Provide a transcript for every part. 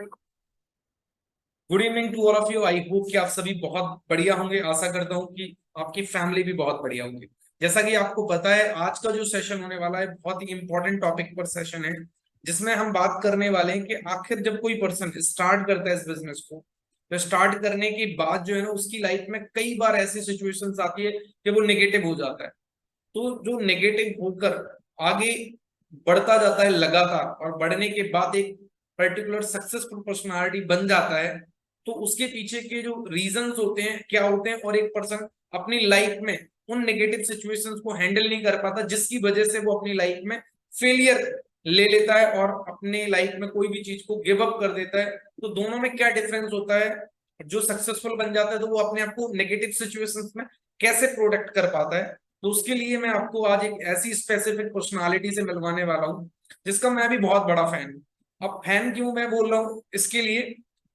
Good evening to all of you. I hope कि आप सभी बहुत बढ़िया होंगे। आशा करता हूँ कि आपकी फैमिली भी बहुत बढ़िया होंगी। जैसा कि आपको पता है, आज का जो सेशन होने वाला है बहुत ही इंपॉर्टेंट टॉपिक पर सेशन है, जिसमें हम बात करने वाले हैं कि आखिर जब कोई पर्सन स्टार्ट करता है इस बिजनेस को, तो स्टार्ट करने के बाद जो है ना, उसकी लाइफ में कई बार ऐसी सिचुएशंस आती है कि वो नेगेटिव हो जाता है। तो जो नेगेटिव होकर आगे बढ़ता जाता है लगातार, और बढ़ने के बाद एक पर्टिकुलर सक्सेसफुल पर्सनालिटी बन जाता है, तो उसके पीछे के जो रीजंस होते हैं क्या होते हैं, और एक पर्सन अपनी लाइफ में उन नेगेटिव सिचुएशंस को हैंडल नहीं कर पाता, जिसकी वजह से वो अपनी लाइफ में फेलियर ले लेता है और अपने लाइफ में कोई भी चीज को गिव अप कर देता है। तो दोनों में क्या डिफरेंस होता है? जो सक्सेसफुल बन जाता है तो वो अपने आप को नेगेटिव सिचुएशंस में कैसे प्रोटेक्ट कर पाता है। तो उसके लिए मैं आपको आज एक ऐसी स्पेसिफिक पर्सनालिटी से मिलवाने वाला हूँ जिसका मैं भी बहुत बड़ा फैन हूँ। अब फैन क्यों मैं बोल रहा हूँ इसके लिए,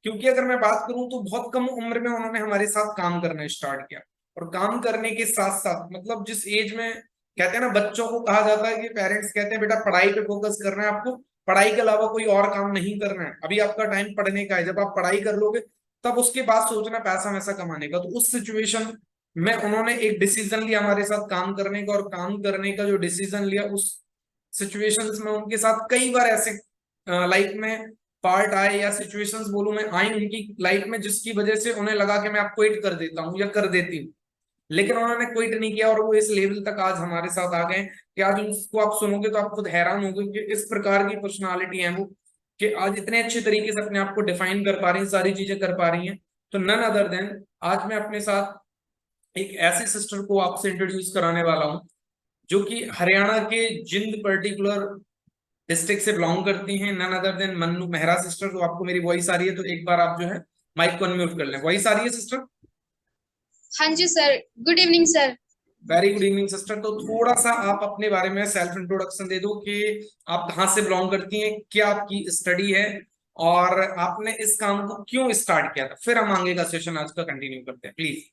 क्योंकि अगर मैं बात करूं तो बहुत कम उम्र में उन्होंने हमारे साथ काम करना स्टार्ट किया। और काम करने के साथ साथ मतलब जिस एज में कहते हैं ना, बच्चों को कहा जाता है कि पेरेंट्स कहते हैं बेटा पढ़ाई पे फोकस करना है, आपको पढ़ाई के अलावा कोई और काम नहीं करना है, अभी आपका टाइम पढ़ने का है, जब आप पढ़ाई कर लोगे तब उसके बाद सोचना पैसा वैसा कमाने का। तो उस सिचुएशन में उन्होंने एक डिसीजन लिया हमारे साथ काम करने का, और काम करने का जो डिसीजन लिया उस सिचुएशंस में उनके साथ कई बार ऐसे लाइफ में पार्ट आए या सिचुएशंस बोलूं मैं आई उनकी लाइफ में, जिसकी वजह से उन्हें लगा कि मैं आप क्विट कर देता हूं या कर देती हूँ। लेकिन उन्होंने क्विट नहीं किया और वो इस लेवल तक आज हमारे साथ आ गए कि आज उनको आप सुनोगे तो आप खुद हैरान होगे कि इस प्रकार की पर्सनालिटी है वो, कि आज इतने अच्छे तरीके से अपने आप को डिफाइन कर पा रही हैं, सारी चीजें कर पा रही हैं। तो नन अदर देन आज मैं अपने साथ एक ऐसी सिस्टर को आपसे इंट्रोड्यूस कराने वाला हूँ जो कि हरियाणा के जिंद पर्टिकुलर डिस्ट्रिक्ट से बिलोंग करती हैं। None other than Mannu Mehra sister. तो आपको मेरी वॉइस आ रही है तो एक बार आप जो है माइक को अनम्यूट कर लें। वॉइस आ रही है सिस्टर? हाँ जी sir. Good evening sir. Very good evening sister. तो थोड़ा सा आप अपने बारे में सेल्फ इंट्रोडक्शन दे दो कि आप कहाँ से बिलोंग करती हैं, क्या आपकी स्टडी है, और आपने इस काम को क्यों स्टार्ट किया था। फिर हम आगे का सेशन आज का कंटिन्यू करते हैं, please.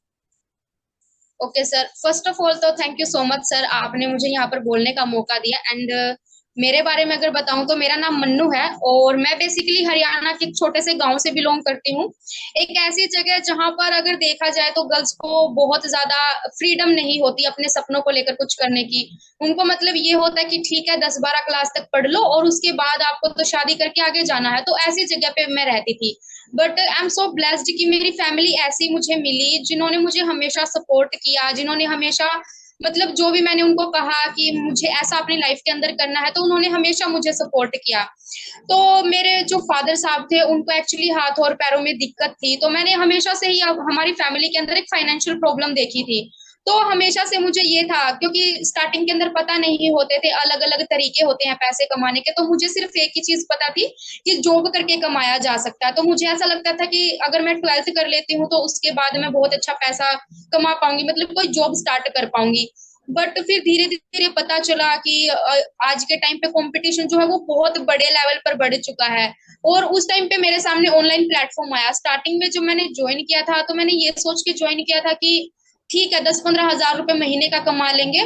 Okay sir, first of all तो thank you so much sir, आपने मुझे यहाँ पर बोलने का मौका दिया। एंड मेरे बारे में अगर बताऊं तो मेरा नाम मन्नू है और मैं बेसिकली हरियाणा के एक छोटे से गांव से बिलोंग करती हूँ। एक ऐसी जगह जहां पर अगर देखा जाए तो गर्ल्स को बहुत ज्यादा फ्रीडम नहीं होती अपने सपनों को लेकर कुछ करने की। उनको मतलब ये होता है कि ठीक है 10-12 क्लास तक पढ़ लो और उसके बाद आपको तो शादी करके आगे जाना है। तो ऐसी जगह पे मैं रहती थी। But I am so blessed कि मेरी फैमिली ऐसी मुझे मिली जिन्होंने मुझे हमेशा सपोर्ट किया, जिन्होंने हमेशा मतलब जो भी मैंने उनको कहा कि मुझे ऐसा अपनी लाइफ के अंदर करना है तो उन्होंने हमेशा मुझे सपोर्ट किया। तो मेरे जो फादर साहब थे उनको एक्चुअली हाथ और पैरों में दिक्कत थी, तो मैंने हमेशा से ही हमारी फैमिली के अंदर एक फाइनेंशियल प्रॉब्लम देखी थी। तो हमेशा से मुझे ये था, क्योंकि स्टार्टिंग के अंदर पता नहीं होते थे, अलग अलग तरीके होते हैं पैसे कमाने के, तो मुझे सिर्फ एक ही चीज पता थी कि जॉब करके कमाया जा सकता है। तो मुझे ऐसा लगता था कि अगर मैं 12th कर लेती हूँ तो उसके बाद मैं बहुत अच्छा पैसा कमा पाऊंगी, मतलब कोई जॉब स्टार्ट कर पाऊंगी। बट फिर धीरे धीरे पता चला कि आज के टाइम पे कंपटीशन जो है वो बहुत बड़े लेवल पर बढ़ चुका है। और उस टाइम पे मेरे सामने ऑनलाइन प्लेटफॉर्म आया। स्टार्टिंग में जब मैंने ज्वाइन किया था तो मैंने ये सोच के ज्वाइन किया था कि ठीक है 10-15 हजार रुपए महीने का कमा लेंगे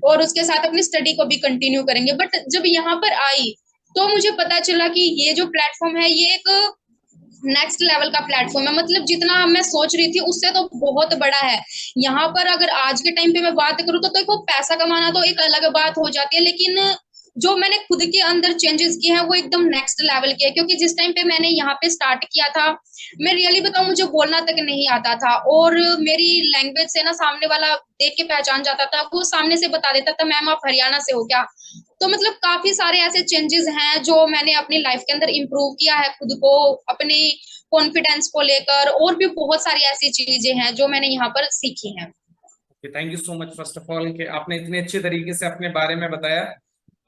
और उसके साथ अपनी स्टडी को भी कंटिन्यू करेंगे। बट जब यहाँ पर आई तो मुझे पता चला कि ये जो प्लेटफॉर्म है ये एक नेक्स्ट लेवल का प्लेटफॉर्म है। मतलब जितना मैं सोच रही थी उससे तो बहुत बड़ा है। यहाँ पर अगर आज के टाइम पे मैं बात करूँ तो देखो पैसा कमाना तो एक अलग बात हो जाती है, लेकिन जो मैंने खुद के अंदर चेंजेस किए हैं वो एकदम नेक्स्ट लेवल के है। क्योंकि जिस टाइम पे मैंने यहाँ पे स्टार्ट किया था, मैं रियली बताऊं मुझे बोलना तक नहीं आता था, और मेरी लैंग्वेज से ना सामने वाला देख के पहचान जाता था, वो सामने से बता देता था मैम आप हरियाणा से हो क्या। तो मतलब काफी सारे ऐसे चेंजेस हैं जो मैंने अपनी लाइफ के अंदर इम्प्रूव किया है खुद को, अपने कॉन्फिडेंस को लेकर, और भी बहुत सारी ऐसी चीजें हैं जो मैंने यहाँ पर सीखी हैं। Thank you so much first of all कि आपने इतने अच्छे तरीके से अपने बारे में बताया।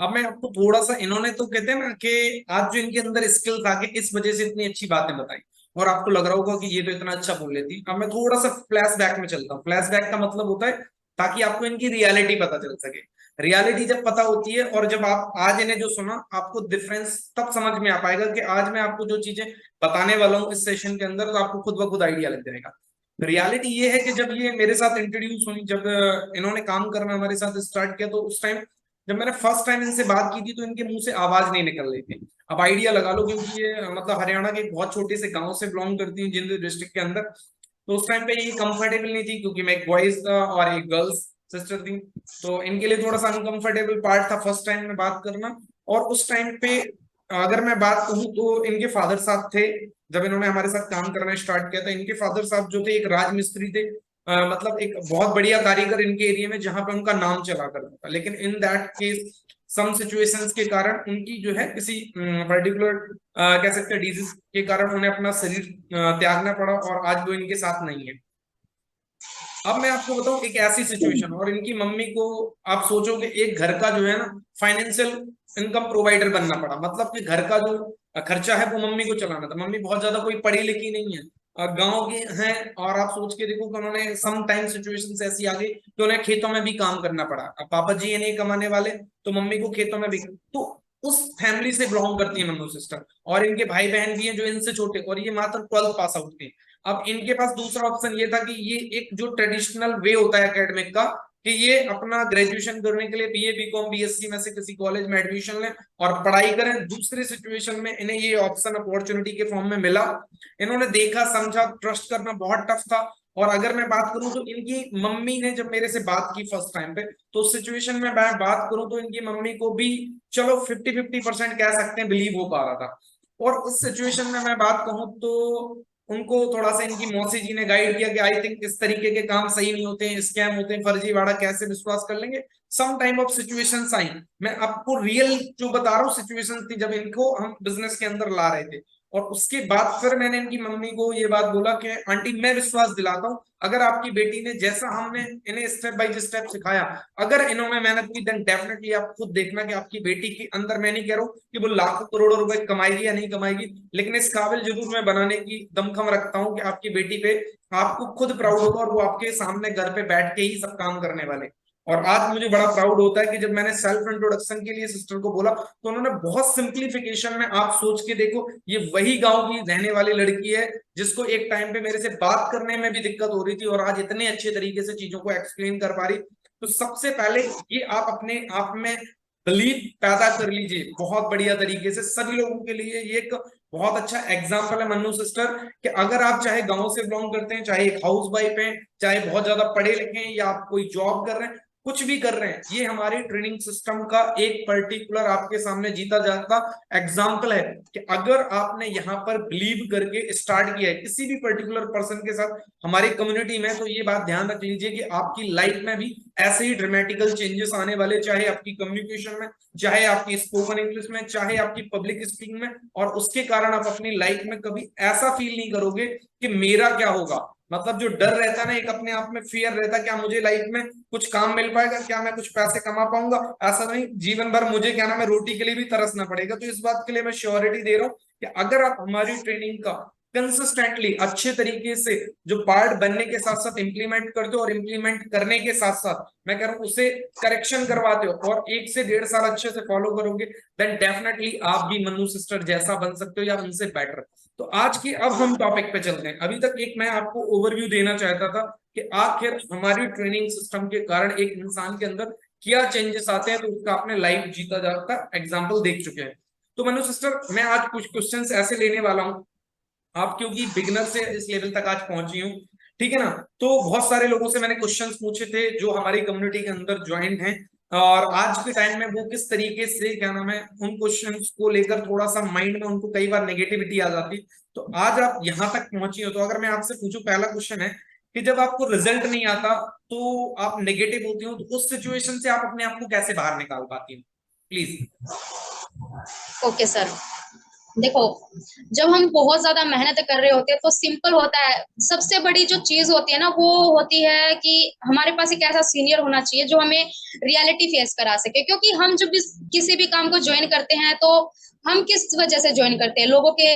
अब मैं आपको थोड़ा सा, इन्होंने तो कहते हैं ना कि आज जो इनके अंदर स्किल्स आ गए इस वजह से इतनी अच्छी बातें बताई, और आपको लग रहा होगा कि ये तो इतना अच्छा बोल लेती। अब मैं थोड़ा सा फ्लैश बैक में चलता हूँ। फ्लैश बैक का मतलब होता है ताकि आपको इनकी रियलिटी पता चल सके। रियलिटी जब पता होती है और जब आप आज इन्हें जो सुना, आपको डिफरेंस तब समझ में आ पाएगा कि आज मैं आपको जो चीजें बताने वाला हूँ इस सेशन के अंदर, तो आपको खुद ब खुद आइडिया लग जाएगा। रियलिटी ये है कि जब ये मेरे साथ इंट्रोड्यूस हुई, जब इन्होंने काम करना हमारे साथ स्टार्ट किया, तो उस टाइम जब मैंने फर्स्ट टाइम इनसे बात की थी तो इनके मुंह से आवाज नहीं निकल रही थी। अब आइडिया लगा लो, क्योंकि ये मतलब हरियाणा के एक बहुत छोटे से गांव से बिलोंग करती है, जिंद डिस्ट्रिक्ट के अंदर। तो उस टाइम पे ये कंफर्टेबल नहीं थी, क्योंकि मैं एक बॉयज था और एक गर्ल्स सिस्टर थी। तो इनके लिए थोड़ा सा अनकंफर्टेबल पार्ट था फर्स्ट टाइम में बात करना। और उस टाइम पे अगर मैं बात कहूँ तो इनके फादर साहब थे, जब इन्होंने हमारे साथ काम करना स्टार्ट किया था। इनके फादर साहब जो थे एक राजमिस्त्री थे, मतलब एक बहुत बढ़िया कारीगर इनके एरिया में, जहां पे उनका नाम चला करता था। लेकिन in that case some situations के कारण उनकी जो है किसी पर्टिकुलर कह सकते हैं डिजीज के कारण उन्हें अपना शरीर त्यागना पड़ा, और आज वो इनके साथ नहीं है। अब मैं आपको बताऊं एक ऐसी सिचुएशन, और इनकी मम्मी को आप सोचोगे एक घर का जो है ना फाइनेंशियल इनकम प्रोवाइडर बनना पड़ा। मतलब कि घर का जो खर्चा है वो मम्मी को चलाना था। मम्मी बहुत ज्यादा कोई पढ़ी लिखी नहीं है, गांव के हैं। और आप सोच के देखो कि उन्होंने सम टाइम सिचुएशन ऐसी आ गई कि उन्हें खेतों में भी काम करना पड़ा। अब पापा जी ये नहीं कमाने वाले, तो मम्मी को खेतों में भी। तो उस फैमिली से बिलोंग करती है मन्नू सिस्टर। और इनके भाई बहन भी हैं जो इनसे छोटे, और ये मात्र 12th पास आउट थे। अब इनके पास दूसरा ऑप्शन ये था कि ये एक जो ट्रेडिशनल वे होता है एकेडमिक का, कि ये अपना ग्रेजुएशन करने के लिए बीए बीकॉम बीएससी में से किसी कॉलेज में एडमिशन लें और पढ़ाई करें। दूसरी सिचुएशन में इन्हें ये ऑप्शन अपॉर्चुनिटी के फॉर्म में मिला। इन्होंने देखा समझा, ट्रस्ट करना बहुत टफ था। और अगर मैं बात करूं तो इनकी मम्मी ने जब मेरे से बात की फर्स्ट टाइम पे, तो उस सिचुएशन में मैं बात करूं तो इनकी मम्मी को भी चलो 50-50% कह सकते हैं बिलीव हो पा रहा था। और उस सिचुएशन में मैं बात कहूं तो उनको थोड़ा सा इनकी मौसी जी ने गाइड किया कि आई थिंक इस तरीके के काम सही नहीं होते हैं, स्कैम होते हैं, फर्जीवाड़ा, कैसे विश्वास कर लेंगे। सम टाइम ऑफ सिचुएशंस आई। मैं आपको रियल जो बता रहा हूँ सिचुएशन थी जब इनको हम बिजनेस के अंदर ला रहे थे। और उसके बाद फिर मैंने इनकी मम्मी को ये बात बोला कि आंटी मैं विश्वास दिलाता हूँ, अगर आपकी बेटी ने जैसा हमने इन्हें स्टेप बाय स्टेप सिखाया, अगर इन्होंने मेहनत की, देन डेफिनेटली आप खुद देखना कि आपकी बेटी के अंदर, मैं नहीं कह रहा हूँ कि वो लाखों करोड़ों रुपए कमाएगी या नहीं कमाएगी, लेकिन इस काबिल जरूर मैं बनाने की दमखम रखता हूँ कि आपकी बेटी पे आपको खुद प्राउड होगा, और वो आपके सामने घर पे बैठ के ही सब काम करने वाले। और आज मुझे बड़ा प्राउड होता है कि जब मैंने सेल्फ इंट्रोडक्शन के लिए सिस्टर को बोला, तो उन्होंने बहुत सिंप्लीफिकेशन में, आप सोच के देखो, ये वही गांव की रहने वाली लड़की है जिसको एक टाइम पे मेरे से बात करने में भी दिक्कत हो रही थी, और आज इतने अच्छे तरीके से चीजों को एक्सप्लेन कर पा रही। तो सबसे पहले ये आप अपने आप में बिलीव पैदा कर लीजिए बहुत बढ़िया तरीके से। सभी लोगों के लिए ये एक बहुत अच्छा एग्जाम्पल है मन्नू सिस्टर, कि अगर आप चाहे गांव से बिलोंग करते हैं, चाहे एक हाउस वाइफ हैं, चाहे बहुत ज्यादा पढ़े लिखे हैं, या आप कोई जॉब कर रहे हैं, कुछ भी कर रहे हैं, ये हमारी ट्रेनिंग सिस्टम का एक पर्टिकुलर आपके सामने जीता जाता एग्जाम्पल है। कि अगर आपने यहाँ पर बिलीव करके स्टार्ट किया है किसी भी पर्टिकुलर पर्सन के साथ हमारी कम्युनिटी में, तो ये बात ध्यान रख लीजिए कि आपकी लाइफ में भी ऐसे ही ड्रामेटिकल चेंजेस आने वाले, चाहे आपकी कम्युनिकेशन में, चाहे आपकी स्पोकन इंग्लिश में, चाहे आपकी पब्लिक स्पीकिंग में। और उसके कारण आप अपनी लाइफ में कभी ऐसा फील नहीं करोगे कि मेरा क्या होगा। मतलब जो डर रहता है ना, एक अपने आप में फियर रहता है, क्या मुझे लाइफ में कुछ काम मिल पाएगा, क्या मैं कुछ पैसे कमा पाऊंगा, ऐसा नहीं, जीवन भर मुझे क्या नाम है रोटी के लिए भी तरसना पड़ेगा। तो इस बात के लिए मैं श्योरिटी दे रहा हूँ कि अगर आप हमारी ट्रेनिंग का कंसिस्टेंटली अच्छे तरीके से जो पार्ट बनने के साथ साथ इंप्लीमेंट करते हो, और इंप्लीमेंट करने के साथ साथ मैं कह रहा हूँ उसे करेक्शन करवाते हो, और 1 से 1.5 साल अच्छे से फॉलो करोगे, देन डेफिनेटली आप भी मन्नू सिस्टर जैसा बन सकते हो या उनसे बेटर। तो आज की अब हम टॉपिक पे चलते हैं। अभी तक एक मैं आपको ओवरव्यू देना चाहता था कि आखिर हमारी ट्रेनिंग सिस्टम के कारण एक इंसान के अंदर क्या चेंजेस आते हैं, तो उसका आपने लाइव जीता जाता एग्जाम्पल देख चुके हैं। तो मनु सिस्टर, मैं आज कुछ क्वेश्चंस ऐसे लेने वाला हूं, आप क्योंकि बिगनर से इस लेवल तक आज पहुंची हूँ, ठीक है ना। तो बहुत सारे लोगों से मैंने क्वेश्चंस पूछे थे जो हमारी कम्युनिटी के अंदर ज्वाइंट हैं, और आज के टाइम में वो किस तरीके से क्या नाम है उन क्वेश्चंस को लेकर थोड़ा सा माइंड में उनको कई बार नेगेटिविटी आ जाती। तो आज आप यहाँ तक पहुंची हो, तो अगर मैं आपसे पूछूं, पहला क्वेश्चन है कि जब आपको रिजल्ट नहीं आता तो आप नेगेटिव होती हो, तो उस सिचुएशन से आप अपने आप को कैसे बाहर निकाल पाती हो, प्लीज। ओके सर, देखो, जब हम बहुत ज्यादा मेहनत कर रहे होते हैं तो सिंपल होता है। सबसे बड़ी जो चीज होती है ना, वो होती है कि हमारे पास एक ऐसा सीनियर होना चाहिए जो हमें रियलिटी फेस करा सके। क्योंकि हम जब किसी भी काम को ज्वाइन करते हैं तो हम किस वजह से ज्वाइन करते हैं, लोगों के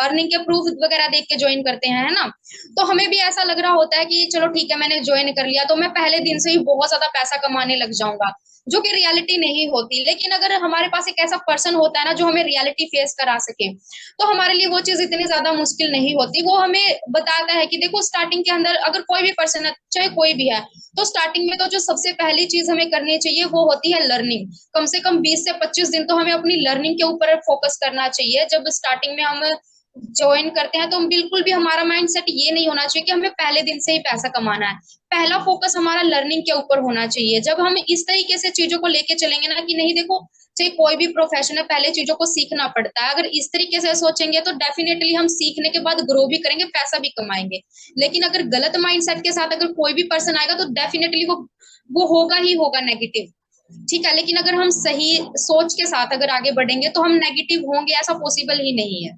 अर्निंग के प्रूफ वगैरह देख के ज्वाइन करते हैं, है ना। तो हमें भी ऐसा लग रहा होता है कि चलो ठीक है, मैंने ज्वाइन कर लिया तो मैं पहले दिन से ही बहुत ज्यादा पैसा कमाने लग जाऊंगा। जो कि रियलिटी नहीं होती। लेकिन अगर हमारे पास एक ऐसा पर्सन होता है ना जो हमें रियलिटी फेस करा सके, तो हमारे लिए वो चीज इतनी ज्यादा मुश्किल नहीं होती। वो हमें बताता है कि देखो स्टार्टिंग के अंदर अगर कोई भी पर्सन है, चाहे कोई भी है, तो स्टार्टिंग में तो जो सबसे पहली चीज हमें करनी चाहिए वो होती है लर्निंग। कम से कम 20 से 25 दिन तो हमें अपनी लर्निंग के ऊपर फोकस करना चाहिए। जब स्टार्टिंग में हम ज्वाइन करते हैं तो हम बिल्कुल भी, हमारा माइंड सेट ये नहीं होना चाहिए कि हमें पहले दिन से ही पैसा कमाना है। पहला फोकस हमारा लर्निंग के ऊपर होना चाहिए। जब हम इस तरीके से चीजों को लेके चलेंगे ना कि नहीं देखो, चाहे कोई भी प्रोफेशन है, पहले चीजों को सीखना पड़ता है, अगर इस तरीके से सोचेंगे तो डेफिनेटली हम सीखने के बाद ग्रो भी करेंगे, पैसा भी कमाएंगे। लेकिन अगर गलत माइंडसेट के साथ अगर कोई भी पर्सन आएगा तो डेफिनेटली वो होगा ही होगा नेगेटिव। ठीक है, लेकिन अगर हम सही सोच के साथ अगर आगे बढ़ेंगे तो हम नेगेटिव होंगे, ऐसा पॉसिबल ही नहीं है।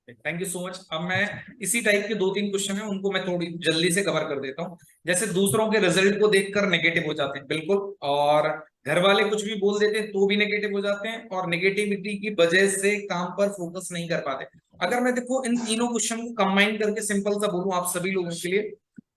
Thank you so much. अब मैं इसी टाइप के 2-3 क्वेश्चन है उनको मैं थोड़ी जल्दी से कवर कर देता हूँ। जैसे दूसरों के रिजल्ट को देखकर नेगेटिव हो जाते हैं, बिल्कुल, और घर वाले कुछ भी बोल देते हैं तो भी नेगेटिव हो जाते हैं, और नेगेटिविटी की वजह से काम पर फोकस नहीं कर पाते। अगर मैं देखो इन तीनों क्वेश्चन को कंबाइन करके सिंपल सा बोलूं आप सभी लोगों के लिए,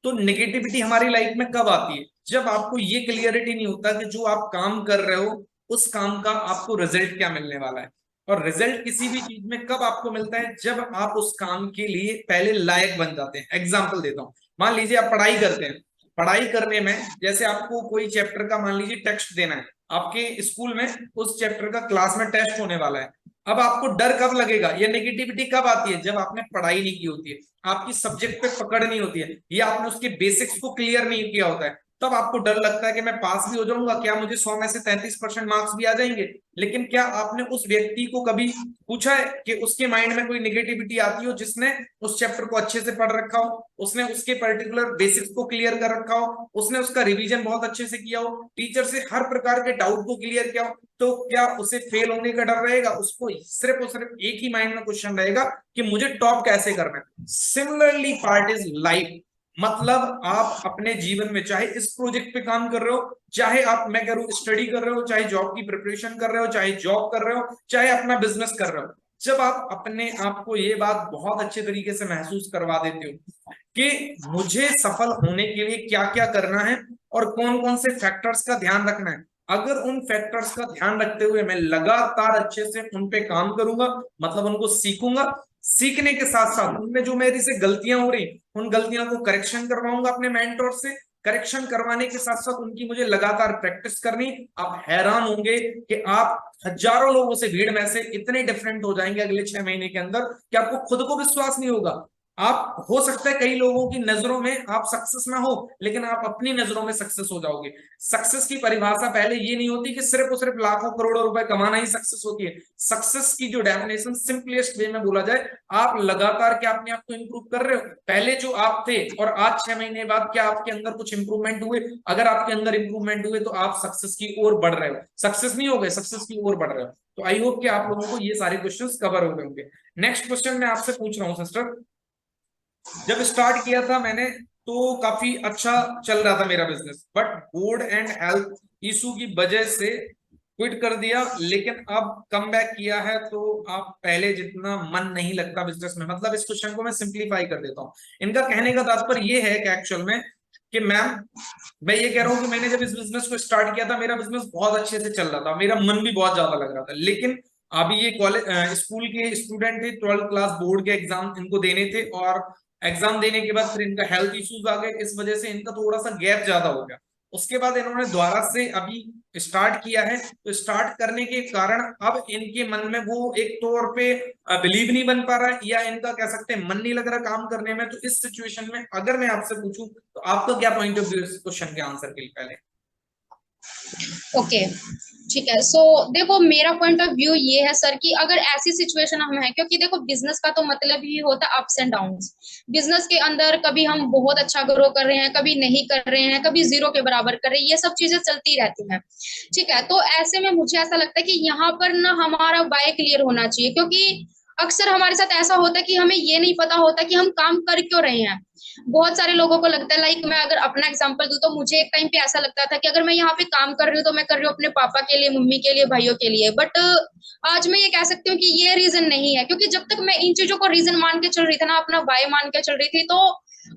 तो नेगेटिविटी हमारी लाइफ में कब आती है? जब आपको ये क्लियरिटी नहीं होता कि जो आप काम कर रहे हो उस काम का आपको रिजल्ट क्या मिलने वाला है। और रिजल्ट किसी भी चीज में कब आपको मिलता है? जब आप उस काम के लिए पहले लायक बन जाते हैं। एग्जाम्पल देता हूं, मान लीजिए आप पढ़ाई करते हैं, पढ़ाई करने में जैसे आपको कोई चैप्टर का मान लीजिए टेक्स्ट देना है, आपके स्कूल में उस चैप्टर का क्लास में टेस्ट होने वाला है। अब आपको डर कब लगेगा या नेगेटिविटी कब आती है? जब आपने पढ़ाई नहीं की होती है, आपकी सब्जेक्ट पे पकड़ नहीं होती है, या आपने उसके बेसिक्स को क्लियर नहीं किया होता है, तब आपको डर लगता है कि मैं पास भी हो जाऊंगा, क्या मुझे 100 में से 33% मार्क्स भी आ जाएंगे। लेकिन क्या आपने उस व्यक्ति को कभी पूछा है कि उसके माइंड में कोई नेगेटिविटी आती हो, जिसने उस चैप्टर को अच्छे से पढ़ रखा हो, उसने उसके पर्टिकुलर बेसिक्स को क्लियर कर रखा हो, उसने उसका रिवीजन बहुत अच्छे से किया हो, टीचर से हर प्रकार के डाउट को क्लियर किया हो, तो क्या उसे फेल होने का डर रहेगा? उसको सिर्फ और सिर्फ एक ही माइंड में क्वेश्चन रहेगा कि मुझे टॉप कैसे करना है। Similarly part is life. मतलब आप अपने जीवन में चाहे इस प्रोजेक्ट पे काम कर रहे हो, चाहे आप मैं करूं स्टडी कर रहे हो, चाहे जॉब की प्रिपरेशन कर रहे हो, चाहे जॉब कर रहे हो, चाहे अपना बिजनेस कर रहे हो, जब आप अपने आप को ये बात बहुत अच्छे तरीके से महसूस करवा देते हो कि मुझे सफल होने के लिए क्या क्या करना है और कौन कौन से फैक्टर्स का ध्यान रखना है, अगर उन फैक्टर्स का ध्यान रखते हुए मैं लगातार अच्छे से उन पे काम करूंगा, मतलब उनको सीखूंगा, सीखने के साथ साथ उनमें जो मेरी से गलतियां हो रही उन गलतियों को करेक्शन करवाऊंगा अपने मेंटोर से, करेक्शन करवाने के साथ साथ उनकी मुझे लगातार प्रैक्टिस करनी। आप हैरान होंगे कि आप हजारों लोगों से, भीड़ में से इतने डिफरेंट हो जाएंगे अगले 6 महीने के अंदर कि आपको खुद को विश्वास नहीं होगा। आप हो सकता है कई लोगों की नजरों में आप सक्सेस ना हो, लेकिन आप अपनी नजरों में सक्सेस हो जाओगे। सक्सेस की परिभाषा पहले ये नहीं होती कि सिर्फ और सिर्फ लाखों करोड़ों रुपए कमाना ही सक्सेस होती है। सक्सेस की जो डेफिनेशन सिंपलेस्ट वे में बोला जाए, आप लगातार क्या अपने आप को इंप्रूव कर रहे हो, पहले जो आप थे और आज 6 महीने बाद क्या आपके अंदर कुछ इंप्रूवमेंट हुए? अगर आपके अंदर इंप्रूवमेंट हुए तो आप सक्सेस की ओर बढ़ रहे हो, सक्सेस नहीं हो गए, सक्सेस की ओर बढ़ रहे हो। तो आई होप कि आप लोगों को ये सारे क्वेश्चंस कवर हो गए होंगे। नेक्स्ट क्वेश्चन मैं आपसे पूछ रहा हूँ सिस्टर, जब स्टार्ट किया था मैंने तो काफी अच्छा चल रहा था मेरा business, but board and health issue की वजह से क्विट कर दिया, लेकिन अब कम बैक किया है, तो आप पहले जितना मन नहीं लगता बिजनेस में। मतलब इस क्वेश्चन को मैं सिंप्लीफाई कर देता हूँ। इनका कहने का तात्पर्य ये है कि एक्चुअल में कि मैम, मैं ये कह रहा हूँ कि मैंने जब इस बिजनेस को स्टार्ट किया था मेरा बिजनेस बहुत अच्छे से चल रहा था, मेरा मन भी बहुत ज्यादा लग रहा था, लेकिन अभी ये कॉलेज स्कूल के स्टूडेंट थे, 12th क्लास बोर्ड के एग्जाम इनको देने थे, और एग्जाम देने के बाद फिर इनका हेल्थ इश्यूज आ गए, इस वजह से इनका थोड़ा सा गैप ज्यादा हो गया। उसके बाद इन्होंने दोबारा से अभी स्टार्ट किया है, तो स्टार्ट करने के कारण अब इनके मन में वो एक तौर पे बिलीव नहीं बन पा रहा है, या इनका कह सकते हैं मन नहीं लग रहा काम करने में। तो इस सिचुएशन में अगर मैं आपसे पूछूं तो आपका क्या पॉइंट ऑफ व्यू इस क्वेश्चन के आंसर के लिए? पहले ओके, ठीक है। सो देखो, मेरा पॉइंट ऑफ व्यू ये है सर कि अगर ऐसी सिचुएशन हम है, क्योंकि देखो बिजनेस का तो मतलब ही होता है अप्स एंड डाउन्स। बिजनेस के अंदर कभी हम बहुत अच्छा ग्रो कर रहे हैं, कभी नहीं कर रहे हैं, कभी जीरो के बराबर कर रहे हैं, ये सब चीजें चलती रहती हैं। ठीक है, तो ऐसे में मुझे ऐसा लगता है कि यहाँ पर ना हमारा वाई क्लियर होना चाहिए, क्योंकि अक्सर हमारे साथ ऐसा होता है कि हमें ये नहीं पता होता कि हम काम कर क्यों रहे हैं। बहुत सारे लोगों को लगता है, लाइक मैं अगर अपना एग्जांपल दूं तो मुझे एक टाइम पे ऐसा लगता था कि अगर मैं यहाँ पे काम कर रही हूँ तो मैं कर रही हूँ अपने पापा के लिए, मम्मी के लिए, भाइयों के लिए। बट आज मैं ये कह सकती हूँ कि ये रीजन नहीं है, क्योंकि जब तक मैं इन चीजों को रीजन मान के चल रही थी ना, अपना वाई मान के चल रही थी, तो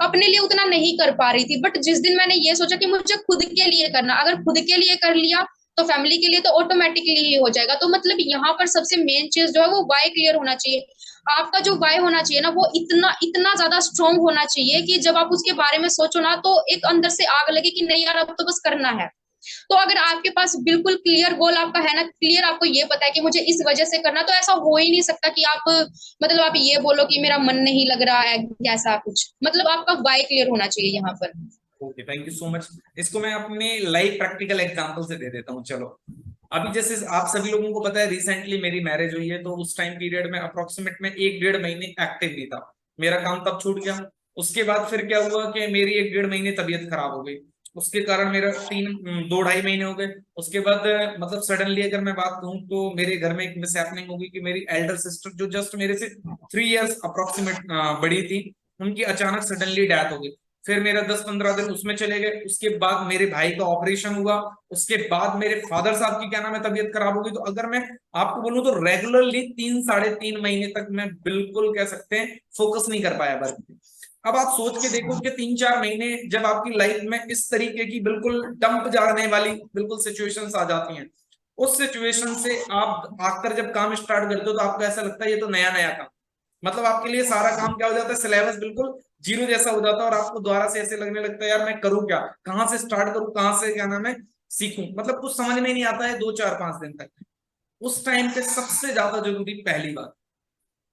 अपने लिए उतना नहीं कर पा रही थी। बट जिस दिन मैंने ये सोचा कि मुझे खुद के लिए करना, अगर खुद के लिए कर लिया तो फैमिली के लिए तो ऑटोमेटिकली ही हो जाएगा। तो मतलब यहाँ पर सबसे मेन चीज जो है वो वाई क्लियर होना चाहिए। आपका जो वाई होना चाहिए ना, वो इतना इतना ज्यादा स्ट्रांग होना चाहिए कि जब आप उसके बारे में सोचो ना, तो एक अंदर से आग लगे कि नहीं यार, अब तो बस करना है। तो अगर आपके पास बिल्कुल क्लियर गोल आपका है ना, क्लियर आपको ये पता है कि मुझे इस वजह से करना, तो ऐसा हो ही नहीं सकता कि आप मतलब आप ये बोलो कि मेरा मन नहीं लग रहा है, ऐसा कुछ। मतलब आपका वाई क्लियर होना चाहिए यहाँ पर। Okay, thank you so much. इसको मैं अपने लाइव प्रैक्टिकल एग्जांपल से दे देता हूँ। चलो, अभी जैसे आप सभी लोगों को पता है रिसेंटली मेरी मैरिज हुई है, तो उस टाइम पीरियड में अप्रोक्सीमेट में 1-1.5 महीने एक्टिव नहीं था। मेरा काम तब छूट गया। उसके बाद फिर क्या हुआ कि मेरी 1-1.5 महीने तबीयत खराब हो गई। उसके कारण मेरा 2-2.5 महीने हो गए। उसके बाद मतलब सडनली अगर मैं बात कहूँ तो मेरे घर में एक मिस हैपनिंग हो गई कि मेरी एल्डर सिस्टर जो जस्ट मेरे से 3 इयर्स अप्रोक्सीमेट बड़ी थी, उनकी अचानक सडनली डेथ हो गई। फिर मेरा 10-15 दिन उसमें चले गए। उसके बाद मेरे भाई का ऑपरेशन हुआ। उसके बाद मेरे फादर साहब की क्या नाम है तबीयत खराब हो गई। तो अगर मैं आपको बोलूं तो रेगुलरली 3-3.5 महीने तक मैं बिल्कुल कह सकते हैं फोकस नहीं कर पाया वर्क पे। अब आप सोच के देखो कि 3-4 महीने जब आपकी लाइफ में इस तरीके की बिल्कुल डंप जाने वाली बिल्कुल सिचुएशंस आ जाती हैं, उस सिचुएशन से आप आकर जब काम स्टार्ट करते हो तो आपको ऐसा लगता है ये तो नया नया काम। मतलब आपके लिए सारा काम क्या हो जाता है, सिलेबस बिल्कुल जीरो जैसा हो जाता है और आपको दोबारा से ऐसे लगने लगता है यार मैं करूँ क्या, कहाँ से स्टार्ट करूँ, कहाँ से क्या नाम है सीखूं। मतलब कुछ समझ में नहीं आता है 2-4-5 दिन तक। उस टाइम पे सबसे ज्यादा जरूरी पहली बात,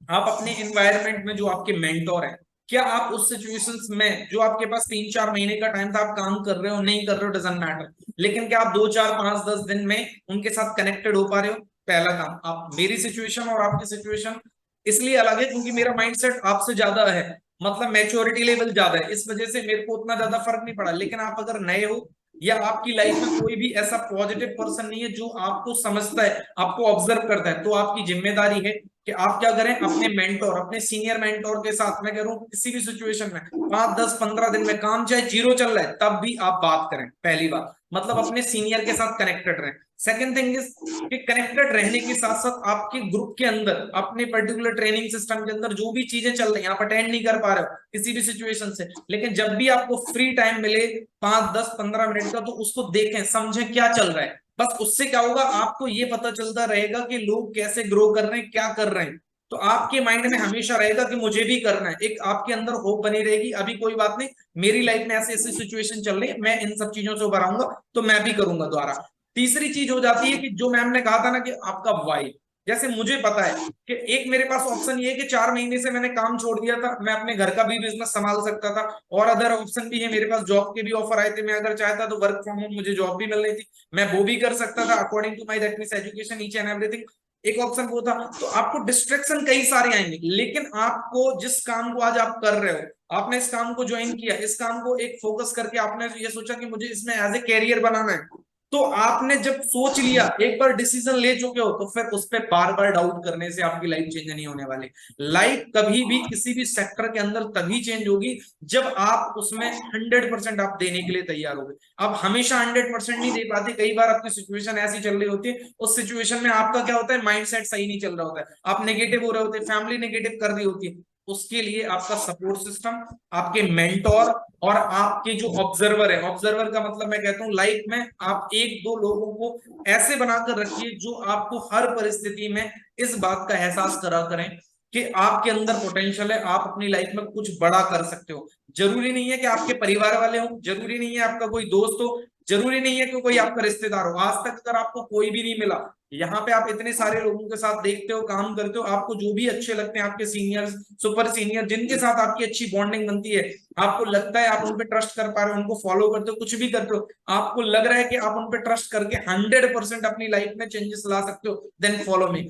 आप अपने एनवायरनमेंट में जो आपके मेंटोर हैं, क्या आप उस सिचुएशंस में जो आपके पास 3-4 महीने का टाइम था, आप काम कर रहे हो नहीं कर रहे हो डजंट मैटर, लेकिन क्या आप 2-4-5-10 दिन में उनके साथ कनेक्टेड हो पा रहे हो। पहला काम। आप मेरी सिचुएशन और आपकी सिचुएशन इसलिए अलग है क्योंकि मेरा माइंडसेट आपसे ज्यादा है, मतलब मैच्योरिटी लेवल ज्यादा है, इस वजह से मेरे को उतना ज्यादा फर्क नहीं पड़ा। लेकिन आप अगर नए हो या आपकी लाइफ में कोई भी ऐसा पॉजिटिव पर्सन नहीं है जो आपको समझता है, आपको ऑब्जर्व करता है, तो आपकी जिम्मेदारी है कि आप क्या करें, अपने मेंटोर, अपने सीनियर मेंटोर के साथ में करूं किसी भी सिचुएशन में 5-10-15 दिन में काम चाहे जीरो चल रहा है तब भी आप बात करें। पहली बात मतलब अपने सीनियर के साथ कनेक्टेड रहें। सेकंड थिंग इज कि कनेक्टेड रहने के साथ साथ आपके ग्रुप के अंदर अपने पर्टिकुलर ट्रेनिंग सिस्टम के अंदर जो भी चीजें चल रही हैं, आप अटेंड नहीं कर पा रहे हो किसी भी सिचुएशन से, लेकिन जब भी आपको फ्री टाइम मिले 5-10-15 मिनट का, तो उसको देखें समझें क्या चल रहा है। बस उससे क्या होगा, आपको ये पता चलता रहेगा कि लोग कैसे ग्रो कर रहे हैं, क्या कर रहे हैं। तो आपके माइंड में हमेशा रहेगा कि मुझे भी करना है, एक आपके अंदर होप बनी रहेगी। अभी कोई बात नहीं, मेरी लाइफ में ऐसी ऐसी सिचुएशन चल रही है, मैं इन सब चीजों से उभर आऊंगा तो मैं भी करूंगा दोबारा। तीसरी चीज हो जाती है कि जो मैम ने कहा था ना कि आपका वाई, जैसे मुझे पता है कि एक मेरे पास ऑप्शन ये है कि 4 महीने से मैंने काम छोड़ दिया था, मैं अपने घर का भी बिजनेस संभाल सकता था, और अदर ऑप्शन भी है मेरे पास, जॉब के भी ऑफर आए थे, मैं अगर चाहता तो वर्क फ्रॉम होम मुझे जॉब भी मिल रही थी, मैं वो भी कर सकता था according to my that means education each and everything. एक ऑप्शन वो था। तो आपको डिस्ट्रैक्शन कई सारे आएंगे, लेकिन आपको जिस काम को आज आप कर रहे हो, आपने इस काम को ज्वाइन किया, इस काम को एक फोकस करके आपने ये सोचा कि मुझे इसमें एज ए कैरियर बनाना है, तो आपने जब सोच लिया, एक बार डिसीजन ले चुके हो, तो फिर उस पर बार बार डाउट करने से आपकी लाइफ चेंज नहीं होने वाली। लाइफ कभी भी किसी भी सेक्टर के अंदर तभी चेंज होगी जब आप उसमें 100% आप देने के लिए तैयार होगे। आप हमेशा 100% नहीं दे पाते, कई बार आपकी सिचुएशन ऐसी चल रही होती है, उस सिचुएशन में आपका क्या होता है, माइंडसेट सही नहीं चल रहा होता है, आप नेगेटिव हो रहे होते हैं, फैमिली नेगेटिव कर रही होती है। उसके लिए आपका सपोर्ट सिस्टम, आपके मेंटोर और आपके जो ऑब्जर्वर है, ऑब्जर्वर का मतलब मैं कहता हूं लाइफ में आप 1-2 लोगों को ऐसे बनाकर रखिए जो आपको हर परिस्थिति में इस बात का एहसास करा करें कि आपके अंदर पोटेंशियल है, आप अपनी लाइफ में कुछ बड़ा कर सकते हो। जरूरी नहीं है कि आपके परिवार वाले हो, जरूरी नहीं है आपका कोई दोस्त हो, जरूरी नहीं है कि कोई आपका रिश्तेदार हो। आज तक अगर आपको कोई भी नहीं मिला, यहाँ पे आप इतने सारे लोगों के साथ देखते हो, काम करते हो, आपको जो भी अच्छे लगते हैं, आपके सीनियर, सुपर सीनियर, जिनके साथ आपकी अच्छी बॉन्डिंग बनती है, आपको लगता है आप उन पे ट्रस्ट कर पा रहे हो, उनको फॉलो करते हो, कुछ भी करते हो, आपको लग रहा है कि आप उन पे ट्रस्ट करके 100% अपनी लाइफ में चेंजेस ला सकते हो, देन फॉलो मी।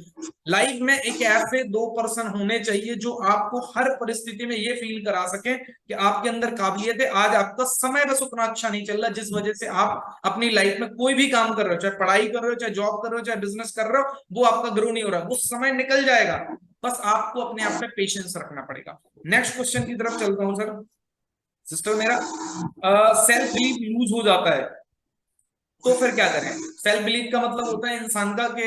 लाइफ में एक ऐसे 2 पर्सन होने चाहिए जो आपको हर परिस्थिति में ये फील करा सके कि आपके अंदर काबिलियत है, आज आपका समय बस उतना अच्छा नहीं चल रहा जिस वजह से आप अपनी लाइफ में कोई भी काम कर रहे हो, चाहे पढ़ाई कर रहे हो, चाहे जॉब कर रहे हो, चाहे बिजनेस कर रहे हो, वो आपका ग्रो नहीं हो रहा, वो समय निकल जाएगा। बस आपको अपने आप में पेशेंस रखना पड़ेगा। नेक्स्ट क्वेश्चन की तरफ चलता हूं सर। सिस्टर, मेरा सेल्फ बिलीफ लूज हो जाता है तो फिर क्या करें। सेल्फ बिलीफ का मतलब होता है इंसान का कि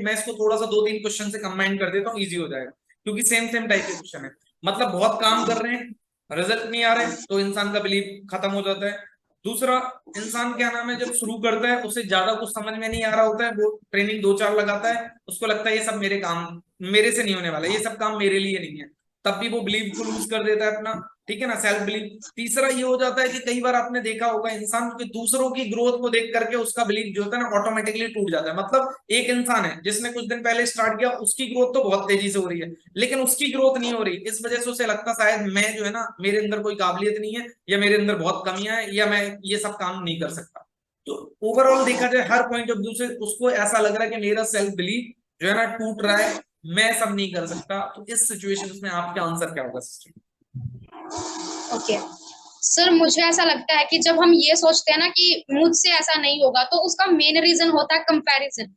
मैं इसको थोड़ा सा 2-3 क्वेश्चन से कंबाइन कर देता हूँ, इजी हो जाएगा, क्योंकि सेम सेम टाइप के क्वेश्चन है। मतलब बहुत काम कर रहे हैं, रिजल्ट नहीं आ रहे, तो इंसान का बिलीफ खत्म हो जाता है। दूसरा, इंसान क्या नाम है, जब शुरू करता है उसे ज्यादा कुछ समझ में नहीं आ रहा होता है, वो ट्रेनिंग 2-4 लगाता है, उसको लगता है ये सब मेरे से नहीं होने वाला, ये सब काम मेरे लिए नहीं है, तब भी वो बिलीव को लूज कर देता है अपना, ठीक है ना, सेल्फ बिलीव। तीसरा ये हो जाता है कि कई बार आपने देखा होगा इंसान के दूसरों की ग्रोथ को देख करके उसका बिलीव जो होता है ना ऑटोमेटिकली टूट जाता है। मतलब एक इंसान है जिसने कुछ दिन पहले स्टार्ट किया, उसकी ग्रोथ तो बहुत तेजी से हो रही है, लेकिन उसकी ग्रोथ नहीं हो रही, इस वजह से उसे लगता शायद मैं जो है ना, मेरे अंदर कोई काबिलियत नहीं है, या मेरे अंदर बहुत कमियां हैं, या मैं ये सब काम नहीं कर सकता। तो ओवरऑल देखा जाए हर पॉइंट ऑफ व्यू से उसको ऐसा लग रहा है कि मेरा सेल्फ बिलीव जो है ना टूट रहा है, मैं सब नहीं कर सकता। तो इस सिचुएशन में आपका आंसर क्या होगा सिस्टर? ओके सर, मुझे ऐसा लगता है कि जब हम ये सोचते हैं ना कि मुझसे ऐसा नहीं होगा, तो उसका मेन रीजन होता है कंपैरिजन।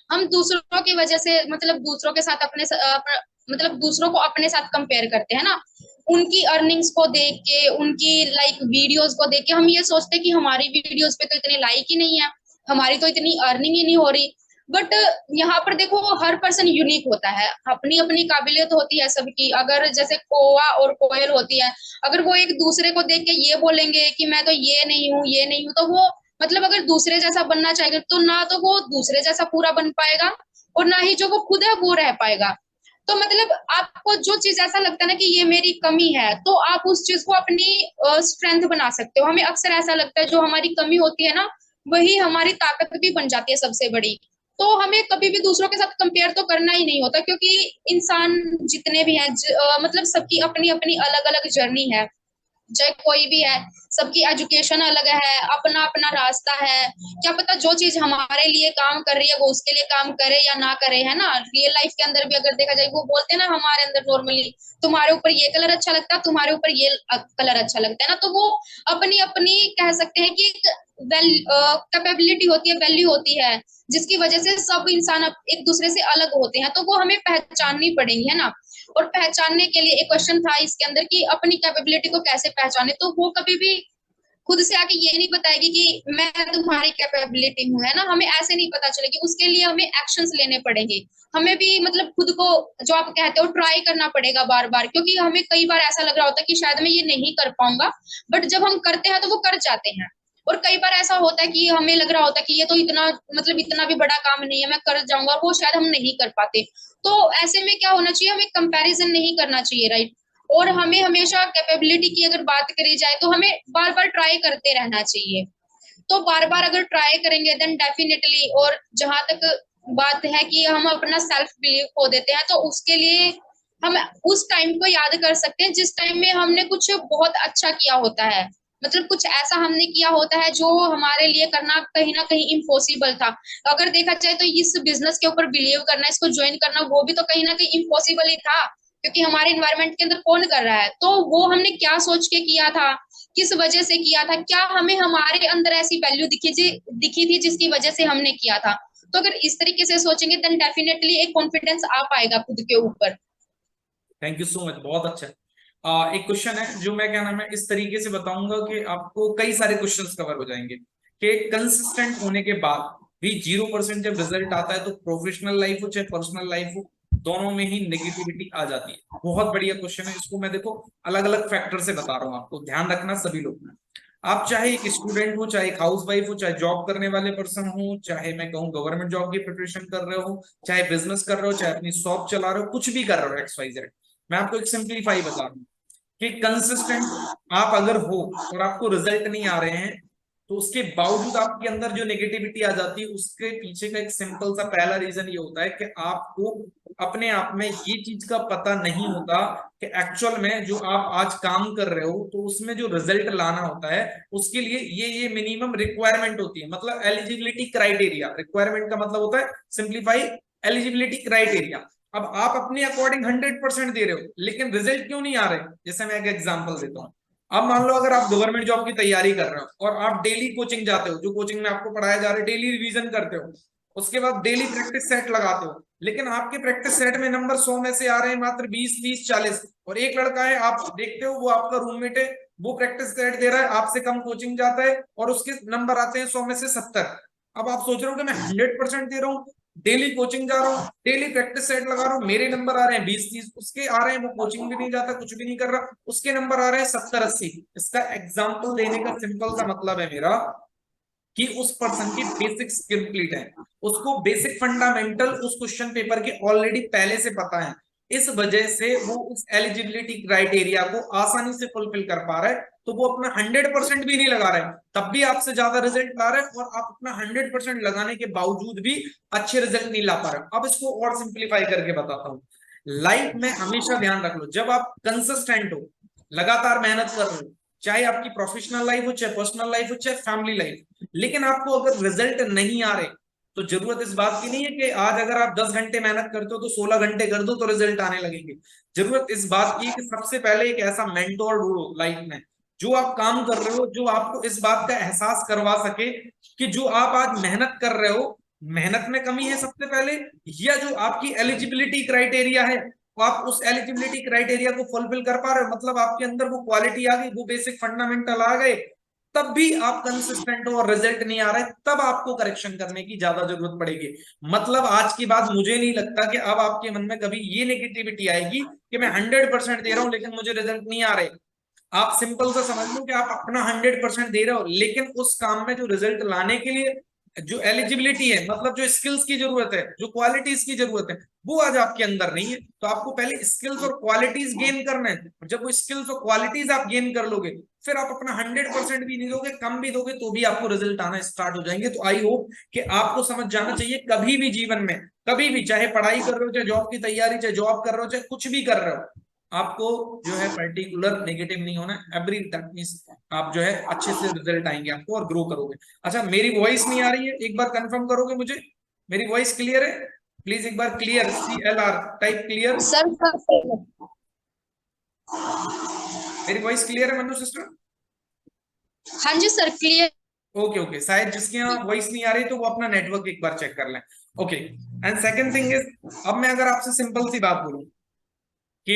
हम दूसरों की वजह से, मतलब दूसरों के साथ मतलब दूसरों को अपने साथ कंपेयर करते हैं ना। उनकी अर्निंग्स को देख के, उनकी लाइक वीडियोस को देख के हम ये सोचते हैं कि हमारी वीडियोस पे तो इतने लाइक ही नहीं है, हमारी तो इतनी अर्निंग ही नहीं हो रही। बट यहाँ पर देखो, हर पर्सन यूनिक होता है, अपनी अपनी काबिलियत होती है सबकी। अगर जैसे कोवा और कोयल होती है, अगर वो एक दूसरे को देख के ये बोलेंगे कि मैं तो ये नहीं हूँ, ये नहीं हूँ, तो वो मतलब अगर दूसरे जैसा बनना चाहेगा तो ना तो वो दूसरे जैसा पूरा बन पाएगा, और ना ही जो वो खुद है वो रह पाएगा। तो मतलब आपको जो चीज ऐसा लगता है ना कि ये मेरी कमी है, तो आप उस चीज को अपनी स्ट्रेंथ बना सकते हो। हमें अक्सर ऐसा लगता है जो हमारी कमी होती है ना, वही हमारी ताकत भी बन जाती है सबसे बड़ी। तो हमें कभी भी दूसरों के साथ कंपेयर तो करना ही नहीं होता, क्योंकि इंसान जितने भी हैं मतलब सबकी अपनी अपनी अलग अलग जर्नी है, चाहे कोई भी है, सबकी एजुकेशन अलग है, अपना अपना रास्ता है। क्या पता जो चीज हमारे लिए काम कर रही है वो उसके लिए काम करे या ना करे, है ना। रियल लाइफ के अंदर भी अगर देखा जाए, वो बोलते हैं ना हमारे अंदर नॉर्मली, तुम्हारे ऊपर ये कलर अच्छा लगता है, तुम्हारे ऊपर ये कलर अच्छा लगता है ना, तो वो अपनी अपनी कह सकते हैं कि एक कैपेबिलिटी होती है, वैल्यू होती है, जिसकी वजह से सब इंसान एक दूसरे से अलग होते हैं, तो वो हमें पहचाननी पड़ेगी, है ना। और पहचानने के लिए एक क्वेश्चन था इसके अंदर कि अपनी कैपेबिलिटी को कैसे पहचाने, तो वो कभी भी खुद से आके ये नहीं बताएगी कि मैं तुम्हारी कैपेबिलिटी हूँ, है ना। हमें ऐसे नहीं पता चलेगी, उसके लिए हमें एक्शंस लेने पड़ेंगे। हमें भी मतलब खुद को, जो आप कहते हो, ट्राई करना पड़ेगा बार बार, क्योंकि हमें कई बार ऐसा लग रहा होता है कि शायद मैं ये नहीं कर पाऊंगा, बट जब हम करते हैं तो वो कर जाते हैं। और कई बार ऐसा होता है कि हमें लग रहा होता है कि ये तो इतना, मतलब इतना भी बड़ा काम नहीं है, मैं कर जाऊंगा, और वो शायद हम नहीं कर पाते। तो ऐसे में क्या होना चाहिए, हमें कंपैरिजन नहीं करना चाहिए, राइट। और हमें हमेशा कैपेबिलिटी की अगर बात करी जाए तो हमें बार बार ट्राई करते रहना चाहिए। तो बार बार अगर ट्राई करेंगे देन डेफिनेटली, और जहां तक बात है कि हम अपना सेल्फ बिलीव खो देते हैं, तो उसके लिए हम उस टाइम को याद कर सकते हैं जिस टाइम में हमने कुछ बहुत अच्छा किया होता है, मतलब कुछ ऐसा हमने किया होता है जो हमारे लिए करना कहीं ना कहीं इम्पॉसिबल था। अगर देखा जाए तो इस बिजनेस के ऊपर बिलीव करना, इसको ज्वाइन करना, वो भी तो कहीं ना कहीं इम्पॉसिबल ही था, क्योंकि हमारे इन्वायरमेंट के अंदर कौन कर रहा है। तो वो हमने क्या सोच के किया था, किस वजह से किया था, क्या हमें हमारे अंदर ऐसी वैल्यू दिखी थी जिसकी वजह से हमने किया था। तो अगर इस तरीके से सोचेंगे देन डेफिनेटली एक कॉन्फिडेंस आ पाएगा खुद के ऊपर। थैंक यू सो मच, बहुत अच्छा। एक क्वेश्चन है जो मैं क्या नाम है इस तरीके से बताऊंगा कि आपको कई सारे क्वेश्चंस कवर हो जाएंगे कि कंसिस्टेंट होने के बाद भी 0% जब रिजल्ट आता है तो प्रोफेशनल लाइफ हो चाहे पर्सनल लाइफ हो, दोनों में ही नेगेटिविटी आ जाती है। बहुत बढ़िया क्वेश्चन है, इसको मैं देखो अलग अलग फैक्टर से बता रहा हूँ, आपको ध्यान रखना सभी लोग। आप चाहे एक स्टूडेंट हो, चाहे एक हाउस वाइफ हो, चाहे जॉब करने वाले पर्सन हो, चाहे मैं कहूँ गवर्नमेंट जॉब की प्रिपरेशन कर रहे हो, चाहे बिजनेस कर रहे हो, चाहे अपनी शॉप चला रहे हो, कुछ भी कर रहे हो XYZ, मैं आपको एक सिंपलीफाई बता रहा हूँ कि कंसिस्टेंट आप अगर हो और आपको रिजल्ट नहीं आ रहे हैं, तो उसके बावजूद आपके अंदर जो नेगेटिविटी आ जाती है उसके पीछे का एक सिंपल सा पहला रीजन ये होता है कि आपको अपने आप में ये चीज का पता नहीं होता कि एक्चुअल में जो आप आज काम कर रहे हो तो उसमें जो रिजल्ट लाना होता है उसके लिए ये मिनिमम रिक्वायरमेंट होती है, मतलब एलिजिबिलिटी क्राइटेरिया। रिक्वायरमेंट का मतलब होता है सिंप्लीफाई, एलिजिबिलिटी क्राइटेरिया। अब आप अपने अकॉर्डिंग 100% दे रहे हो लेकिन रिजल्ट क्यों नहीं आ रहे? जैसे मैं एक एग्जांपल देता हूँ। अब मान लो अगर आप गवर्नमेंट जॉब की तैयारी कर रहे हो और आप डेली कोचिंग जाते हो, जो कोचिंग में आपको पढ़ाया जा रहा है डेली रिवीजन करते हो, उसके बाद डेली प्रैक्टिस सेट लगाते हो, लेकिन आपके प्रैक्टिस सेट में नंबर 100 में से आ रहे हैं मात्र 20, 30, 40, और एक लड़का है आप देखते हो वो आपका रूममेट है, वो प्रैक्टिस सेट दे रहा है, आपसे कम कोचिंग जाता है और उसके नंबर आते हैं 100 में से 70। अब आप सोच रहे हो कि मैं 100% दे रहा हूँ, डेली कोचिंग जा रहा हूँ, डेली प्रैक्टिस सेट लगा रहा हूँ, मेरे नंबर आ रहे हैं 20-30, उसके आ रहे हैं, वो कोचिंग भी नहीं जाता, कुछ भी नहीं कर रहा, उसके नंबर आ रहे हैं 70-80। इसका एग्जाम्पल देने का सिंपल सा मतलब है मेरा कि उस पर्सन की बेसिक्स कंप्लीट है, उसको बेसिक फंडामेंटल उस क्वेश्चन पेपर के ऑलरेडी पहले से पता है। इस वजह से वो उस एलिजिबिलिटी क्राइटेरिया को आसानी से फुलफिल कर पा रहा है। तो वो अपना 100% भी नहीं लगा रहे हैं, तब भी आपसे ज्यादा रिजल्ट ला रहे हैं, और आप अपना 100% लगाने के बावजूद भी अच्छे रिजल्ट नहीं ला पा रहे। अब इसको और सिंप्लीफाई करके बताता हूँ। लाइफ में हमेशा ध्यान रख लो, जब आप कंसिस्टेंट हो, लगातार मेहनत कर रहे हो, चाहे आपकी प्रोफेशनल लाइफ हो, चाहे पर्सनल लाइफ हो, चाहे फैमिली लाइफ, लेकिन आपको अगर रिजल्ट नहीं आ रहे, तो जरूरत इस बात की नहीं है कि आज अगर आप 10 घंटे मेहनत करते हो तो 16 घंटे कर दो तो रिजल्ट आने लगेंगे। जरूरत इस बात की है कि सबसे पहले एक ऐसा मेंटोर ढूंढो लाइफ में, जो आप काम कर रहे हो, जो आपको इस बात का एहसास करवा सके कि जो आप आज मेहनत कर रहे हो, मेहनत में कमी है सबसे पहले, या जो आपकी एलिजिबिलिटी क्राइटेरिया है, तो आप उस एलिजिबिलिटी क्राइटेरिया को फुलफिल कर पा रहे हो, मतलब आपके अंदर वो क्वालिटी आ गई, वो बेसिक फंडामेंटल आ गए, तब भी आप कंसिस्टेंट हो और रिजल्ट नहीं आ रहा है, तब आपको करेक्शन करने की ज्यादा जरूरत पड़ेगी। मतलब आज की बात मुझे नहीं लगता कि अब आपके मन में कभी ये नेगेटिविटी आएगी कि मैं 100% दे रहा हूं लेकिन मुझे रिजल्ट नहीं आ रहे। आप सिंपल सा समझ लो कि आप अपना 100% दे रहे हो, लेकिन उस काम में जो रिजल्ट लाने के लिए जो एलिजिबिलिटी है, मतलब जो स्किल्स की जरूरत है, जो क्वालिटीज की जरूरत है, वो आज आपके अंदर नहीं है। तो आपको पहले स्किल्स और क्वालिटीज गेन करना है। जब वो स्किल्स और क्वालिटीज आप गेन कर लोगे, फिर आप अपना 100% भी नहीं दोगे, कम भी दोगे, तो भी आपको रिजल्ट आना स्टार्ट हो जाएंगे। तो आई होप कि आपको समझ जाना चाहिए, कभी भी जीवन में, कभी भी, चाहे पढ़ाई कर रहे हो, चाहे जॉब की तैयारी, चाहे जॉब कर रहे हो, चाहे कुछ भी कर रहे हो, आपको जो है पर्टिकुलर नेगेटिव नहीं होना। एवरी दैट मींस आप जो है अच्छे से रिजल्ट आएंगे आपको और ग्रो करोगे। अच्छा, मेरी वॉइस नहीं आ रही है, एक बार कंफर्म करोगे मुझे, मेरी वॉइस क्लियर है? प्लीज एक बार clear, CLR type clear. Sir मेरी वॉइस क्लियर है मनु सिस्टर? हाँ जी सर, क्लियर। ओके ओके, शायद जिसके यहाँ वॉइस नहीं आ रही तो वो अपना नेटवर्क एक बार चेक कर लें। Okay, and second thing is, अब मैं अगर आपसे सिंपल सी बात बोलूं कि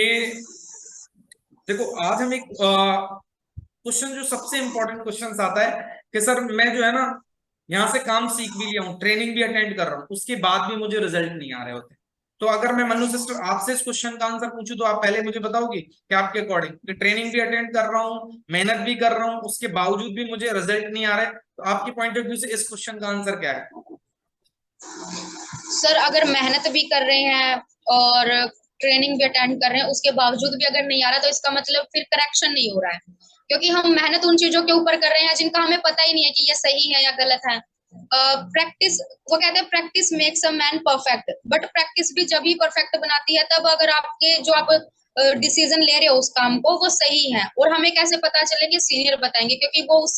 देखो, आज हम एक क्वेश्चन, जो सबसे इंपॉर्टेंट क्वेश्चन आता है कि सर मैं जो है ना यहाँ से काम सीख भी लिया हूँ, ट्रेनिंग भी अटेंड कर रहा हूँ, उसके बाद भी मुझे रिजल्ट नहीं आ रहे होते। तो अगर मैं मनु सिस्टर आपसे इस क्वेश्चन का आंसर पूछूं, तो आप पहले मुझे बताओगे कि आपके अकॉर्डिंग, कि ट्रेनिंग भी अटेंड कर रहा हूँ, मेहनत भी कर रहा हूँ, उसके बावजूद भी मुझे रिजल्ट नहीं आ रहा है, तो आपकी पॉइंट ऑफ व्यू से इस क्वेश्चन का आंसर क्या है? सर अगर मेहनत भी कर रहे हैं और ट्रेनिंग भी अटेंड कर रहे हैं, उसके बावजूद भी अगर नहीं आ रहा, तो इसका मतलब फिर करेक्शन नहीं हो रहा है, क्योंकि हम मेहनत उन चीजों के ऊपर कर रहे हैं जिनका हमें पता ही नहीं है कि ये सही है या गलत है। प्रैक्टिस, वो कहते हैं practice makes a man perfect, but practice भी जब ही परफेक्ट बनाती है तब, अगर आपके जो आप डिसीजन ले रहे हो उस काम को वो सही है। और हमें कैसे पता चलेगा? सीनियर बताएंगे, क्योंकि वो उस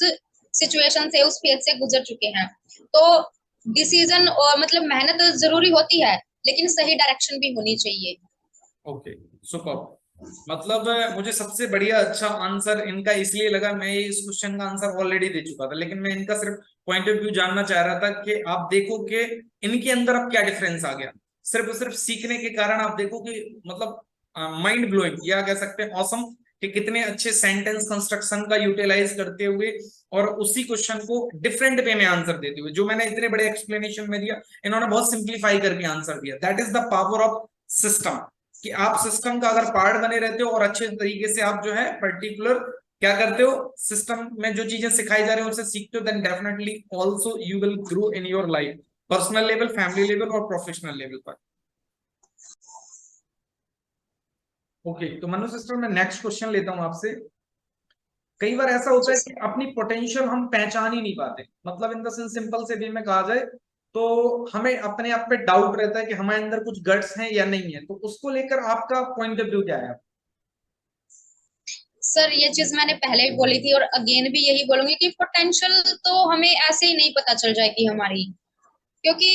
सिचुएशन से, उस फेज से गुजर चुके हैं। तो डिसीजन और मतलब मेहनत जरूरी होती है, लेकिन सही डायरेक्शन भी होनी चाहिए। Okay, super. मतलब मुझे सबसे बढ़िया अच्छा आंसर इनका इसलिए लगा, मैं इस क्वेश्चन का आंसर ऑलरेडी दे चुका था, लेकिन मैं इनका सिर्फ पॉइंट ऑफ व्यू जानना चाह रहा था कि आप देखो कि इनके अंदर अब क्या डिफरेंस आ गया। सिर्फ और सिर्फ सीखने के कारण आप देखो कि मतलब माइंड ब्लोइंग, या कह सकते हैं ऑसम, कि कितने अच्छे सेंटेंस कंस्ट्रक्शन का यूटिलाइज करते हुए और उसी क्वेश्चन को डिफरेंट वे में आंसर देते हुए, जो मैंने इतने बड़े एक्सप्लेनेशन में दिया, इन्होंने बहुत सिंप्लीफाई करके आंसर दिया। That is the power of system, कि आप सिस्टम का अगर पार्ट बने रहते हो और अच्छे तरीके से आप जो है पर्टिकुलर क्या करते हो, सिस्टम में जो चीजें सिखाई जा रही है उनसे सीखते हो, then definitely also you will grow in your life, personal level, family level और प्रोफेशनल लेवल पर। ओके, तो मनु सिस्टर मैं नेक्स्ट क्वेश्चन लेता हूं आपसे। कई बार ऐसा होता है कि अपनी पोटेंशियल हम पहचान ही नहीं पाते, मतलब इन द सेंस सिंपल से वे में कहा जाए तो हमें अपने आप पे डाउट रहता है कि हमारे अंदर कुछ गट्स हैं या नहीं है, तो उसको लेकर आपका पॉइंट ऑफ व्यू क्या है? सर ये चीज मैंने पहले भी बोली थी और अगेन भी यही बोलूंगी कि पोटेंशियल तो हमें ऐसे ही नहीं पता चल जाएगी हमारी, क्योंकि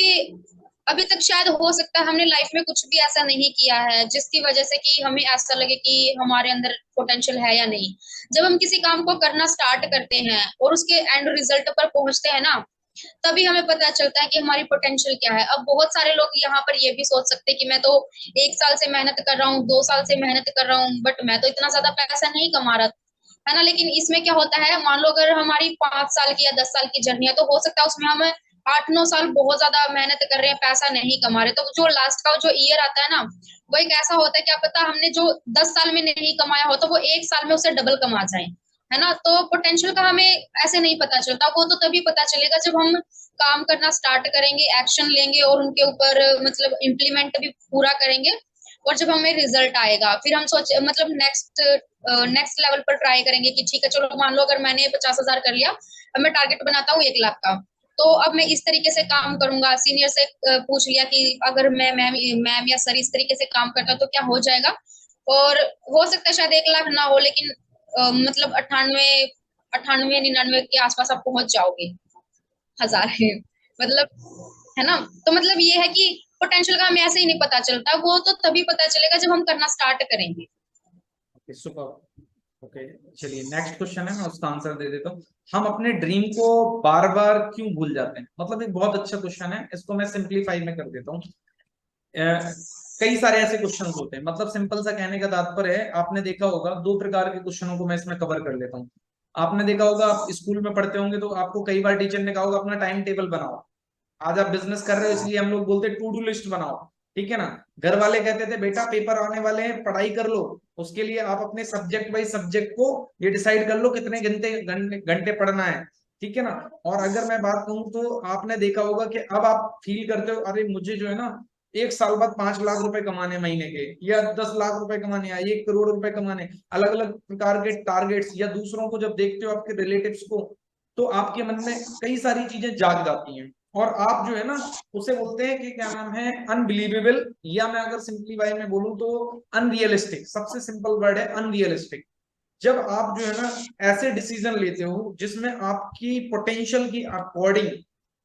अभी तक शायद हो सकता है हमने लाइफ में कुछ भी ऐसा नहीं किया है जिसकी वजह से कि हमें ऐसा लगे कि हमारे अंदर पोटेंशियल है या नहीं। जब हम किसी काम को करना स्टार्ट करते हैं और उसके एंड रिजल्ट पर पहुंचते हैं ना, तभी हमें पता चलता है कि हमारी पोटेंशियल क्या है। अब बहुत सारे लोग यहाँ पर ये भी सोच सकते हैं कि मैं तो 1 साल से मेहनत कर रहा हूँ, 2 साल से मेहनत कर रहा हूँ, बट मैं तो इतना ज्यादा पैसा नहीं कमा रहा, है ना। लेकिन इसमें क्या होता है, मान लो अगर हमारी 5 साल की या 10 साल की जर्नी है, तो हो सकता है उसमें हम 8-9 साल बहुत ज्यादा मेहनत कर रहे हैं, पैसा नहीं कमा रहे, तो जो लास्ट का जो ईयर आता है ना, वो एक ऐसा होता है, क्या पता हमने जो 10 साल में नहीं कमाया हो तो वो 1 साल में उसे डबल कमा जाए, है ना। तो पोटेंशियल का हमें ऐसे नहीं पता चलता, वो तो तभी पता चलेगा जब हम काम करना स्टार्ट करेंगे, एक्शन लेंगे और उनके ऊपर मतलब इम्प्लीमेंट भी पूरा करेंगे, और जब हमें रिजल्ट आएगा फिर हम सोच मतलब नेक्स्ट लेवल पर ट्राई करेंगे कि ठीक है चलो, मान लो अगर मैंने 50,000 कर लिया, अब मैं टारगेट बनाता हूँ 1 लाख का, तो अब मैं इस तरीके से काम करूंगा। सीनियर से पूछ लिया कि अगर मैं मैम या सर इस तरीके से काम करता तो क्या हो जाएगा, और हो सकता है शायद 1 लाख ना हो, लेकिन मतलब 98 98 99 के आसपास आप पहुंच जाओगे, हजार है मतलब, है ना। तो मतलब ये है कि पोटेंशियल का हमें ऐसे ही नहीं पता चलता, वो तो तभी पता चलेगा जब हम करना स्टार्ट करेंगे। Okay super. ओके चलिए नेक्स्ट क्वेश्चन है, मैं उसका आंसर दे देता हूँ। हम अपने ड्रीम को बार बार क्यों भूल जाते हैं? मतलब एक बहुत अच्छा क्वेश्चन है, इसको मैं सिंप्लीफाई में कर देता हूँ। कई सारे ऐसे क्वेश्चंस होते हैं, मतलब सिंपल सा कहने का तात्पर्य है, आपने देखा होगा दो प्रकार के क्वेश्चनों को मैं इसमें कवर कर लेता हूँ। आपने देखा होगा, आप स्कूल में पढ़ते होंगे तो आपको कई बार टीचर ने कहा होगा अपना टाइम टेबल बनाओ। आज आप बिजनेस कर रहे हो इसलिए हम लोग बोलते हैं टू डू लिस्ट बनाओ, ठीक है ना। घर वाले कहते थे बेटा पेपर आने वाले हैं, पढ़ाई कर लो, उसके लिए आप अपने सब्जेक्ट वाइज सब्जेक्ट को ये डिसाइड कर लो कितने घंटे घंटे घंटे पढ़ना है, ठीक है ना। और अगर मैं बात कहूँ तो आपने देखा होगा कि अब आप फील करते हो अरे मुझे जो है ना 1 साल बाद 5 लाख रुपए कमाने महीने के, या 10 लाख रुपए कमाने, या 1 करोड़ रुपए कमाने, अलग अलग प्रकार के टारगेट्स, या दूसरों को जब देखते हो आपके रिलेटिव्स को, तो आपके मन में कई सारी चीजें जाग जाती हैं, और आप जो है ना उसे बोलते हैं कि क्या नाम है, अनबिलीवेबल, या मैं अगर सिंपलीफाई में बोलूं तो अनरियलिस्टिक। सबसे सिंपल वर्ड है अनरियलिस्टिक। जब आप जो है ना ऐसे डिसीजन लेते हो जिसमें आपकी पोटेंशियल की अकॉर्डिंग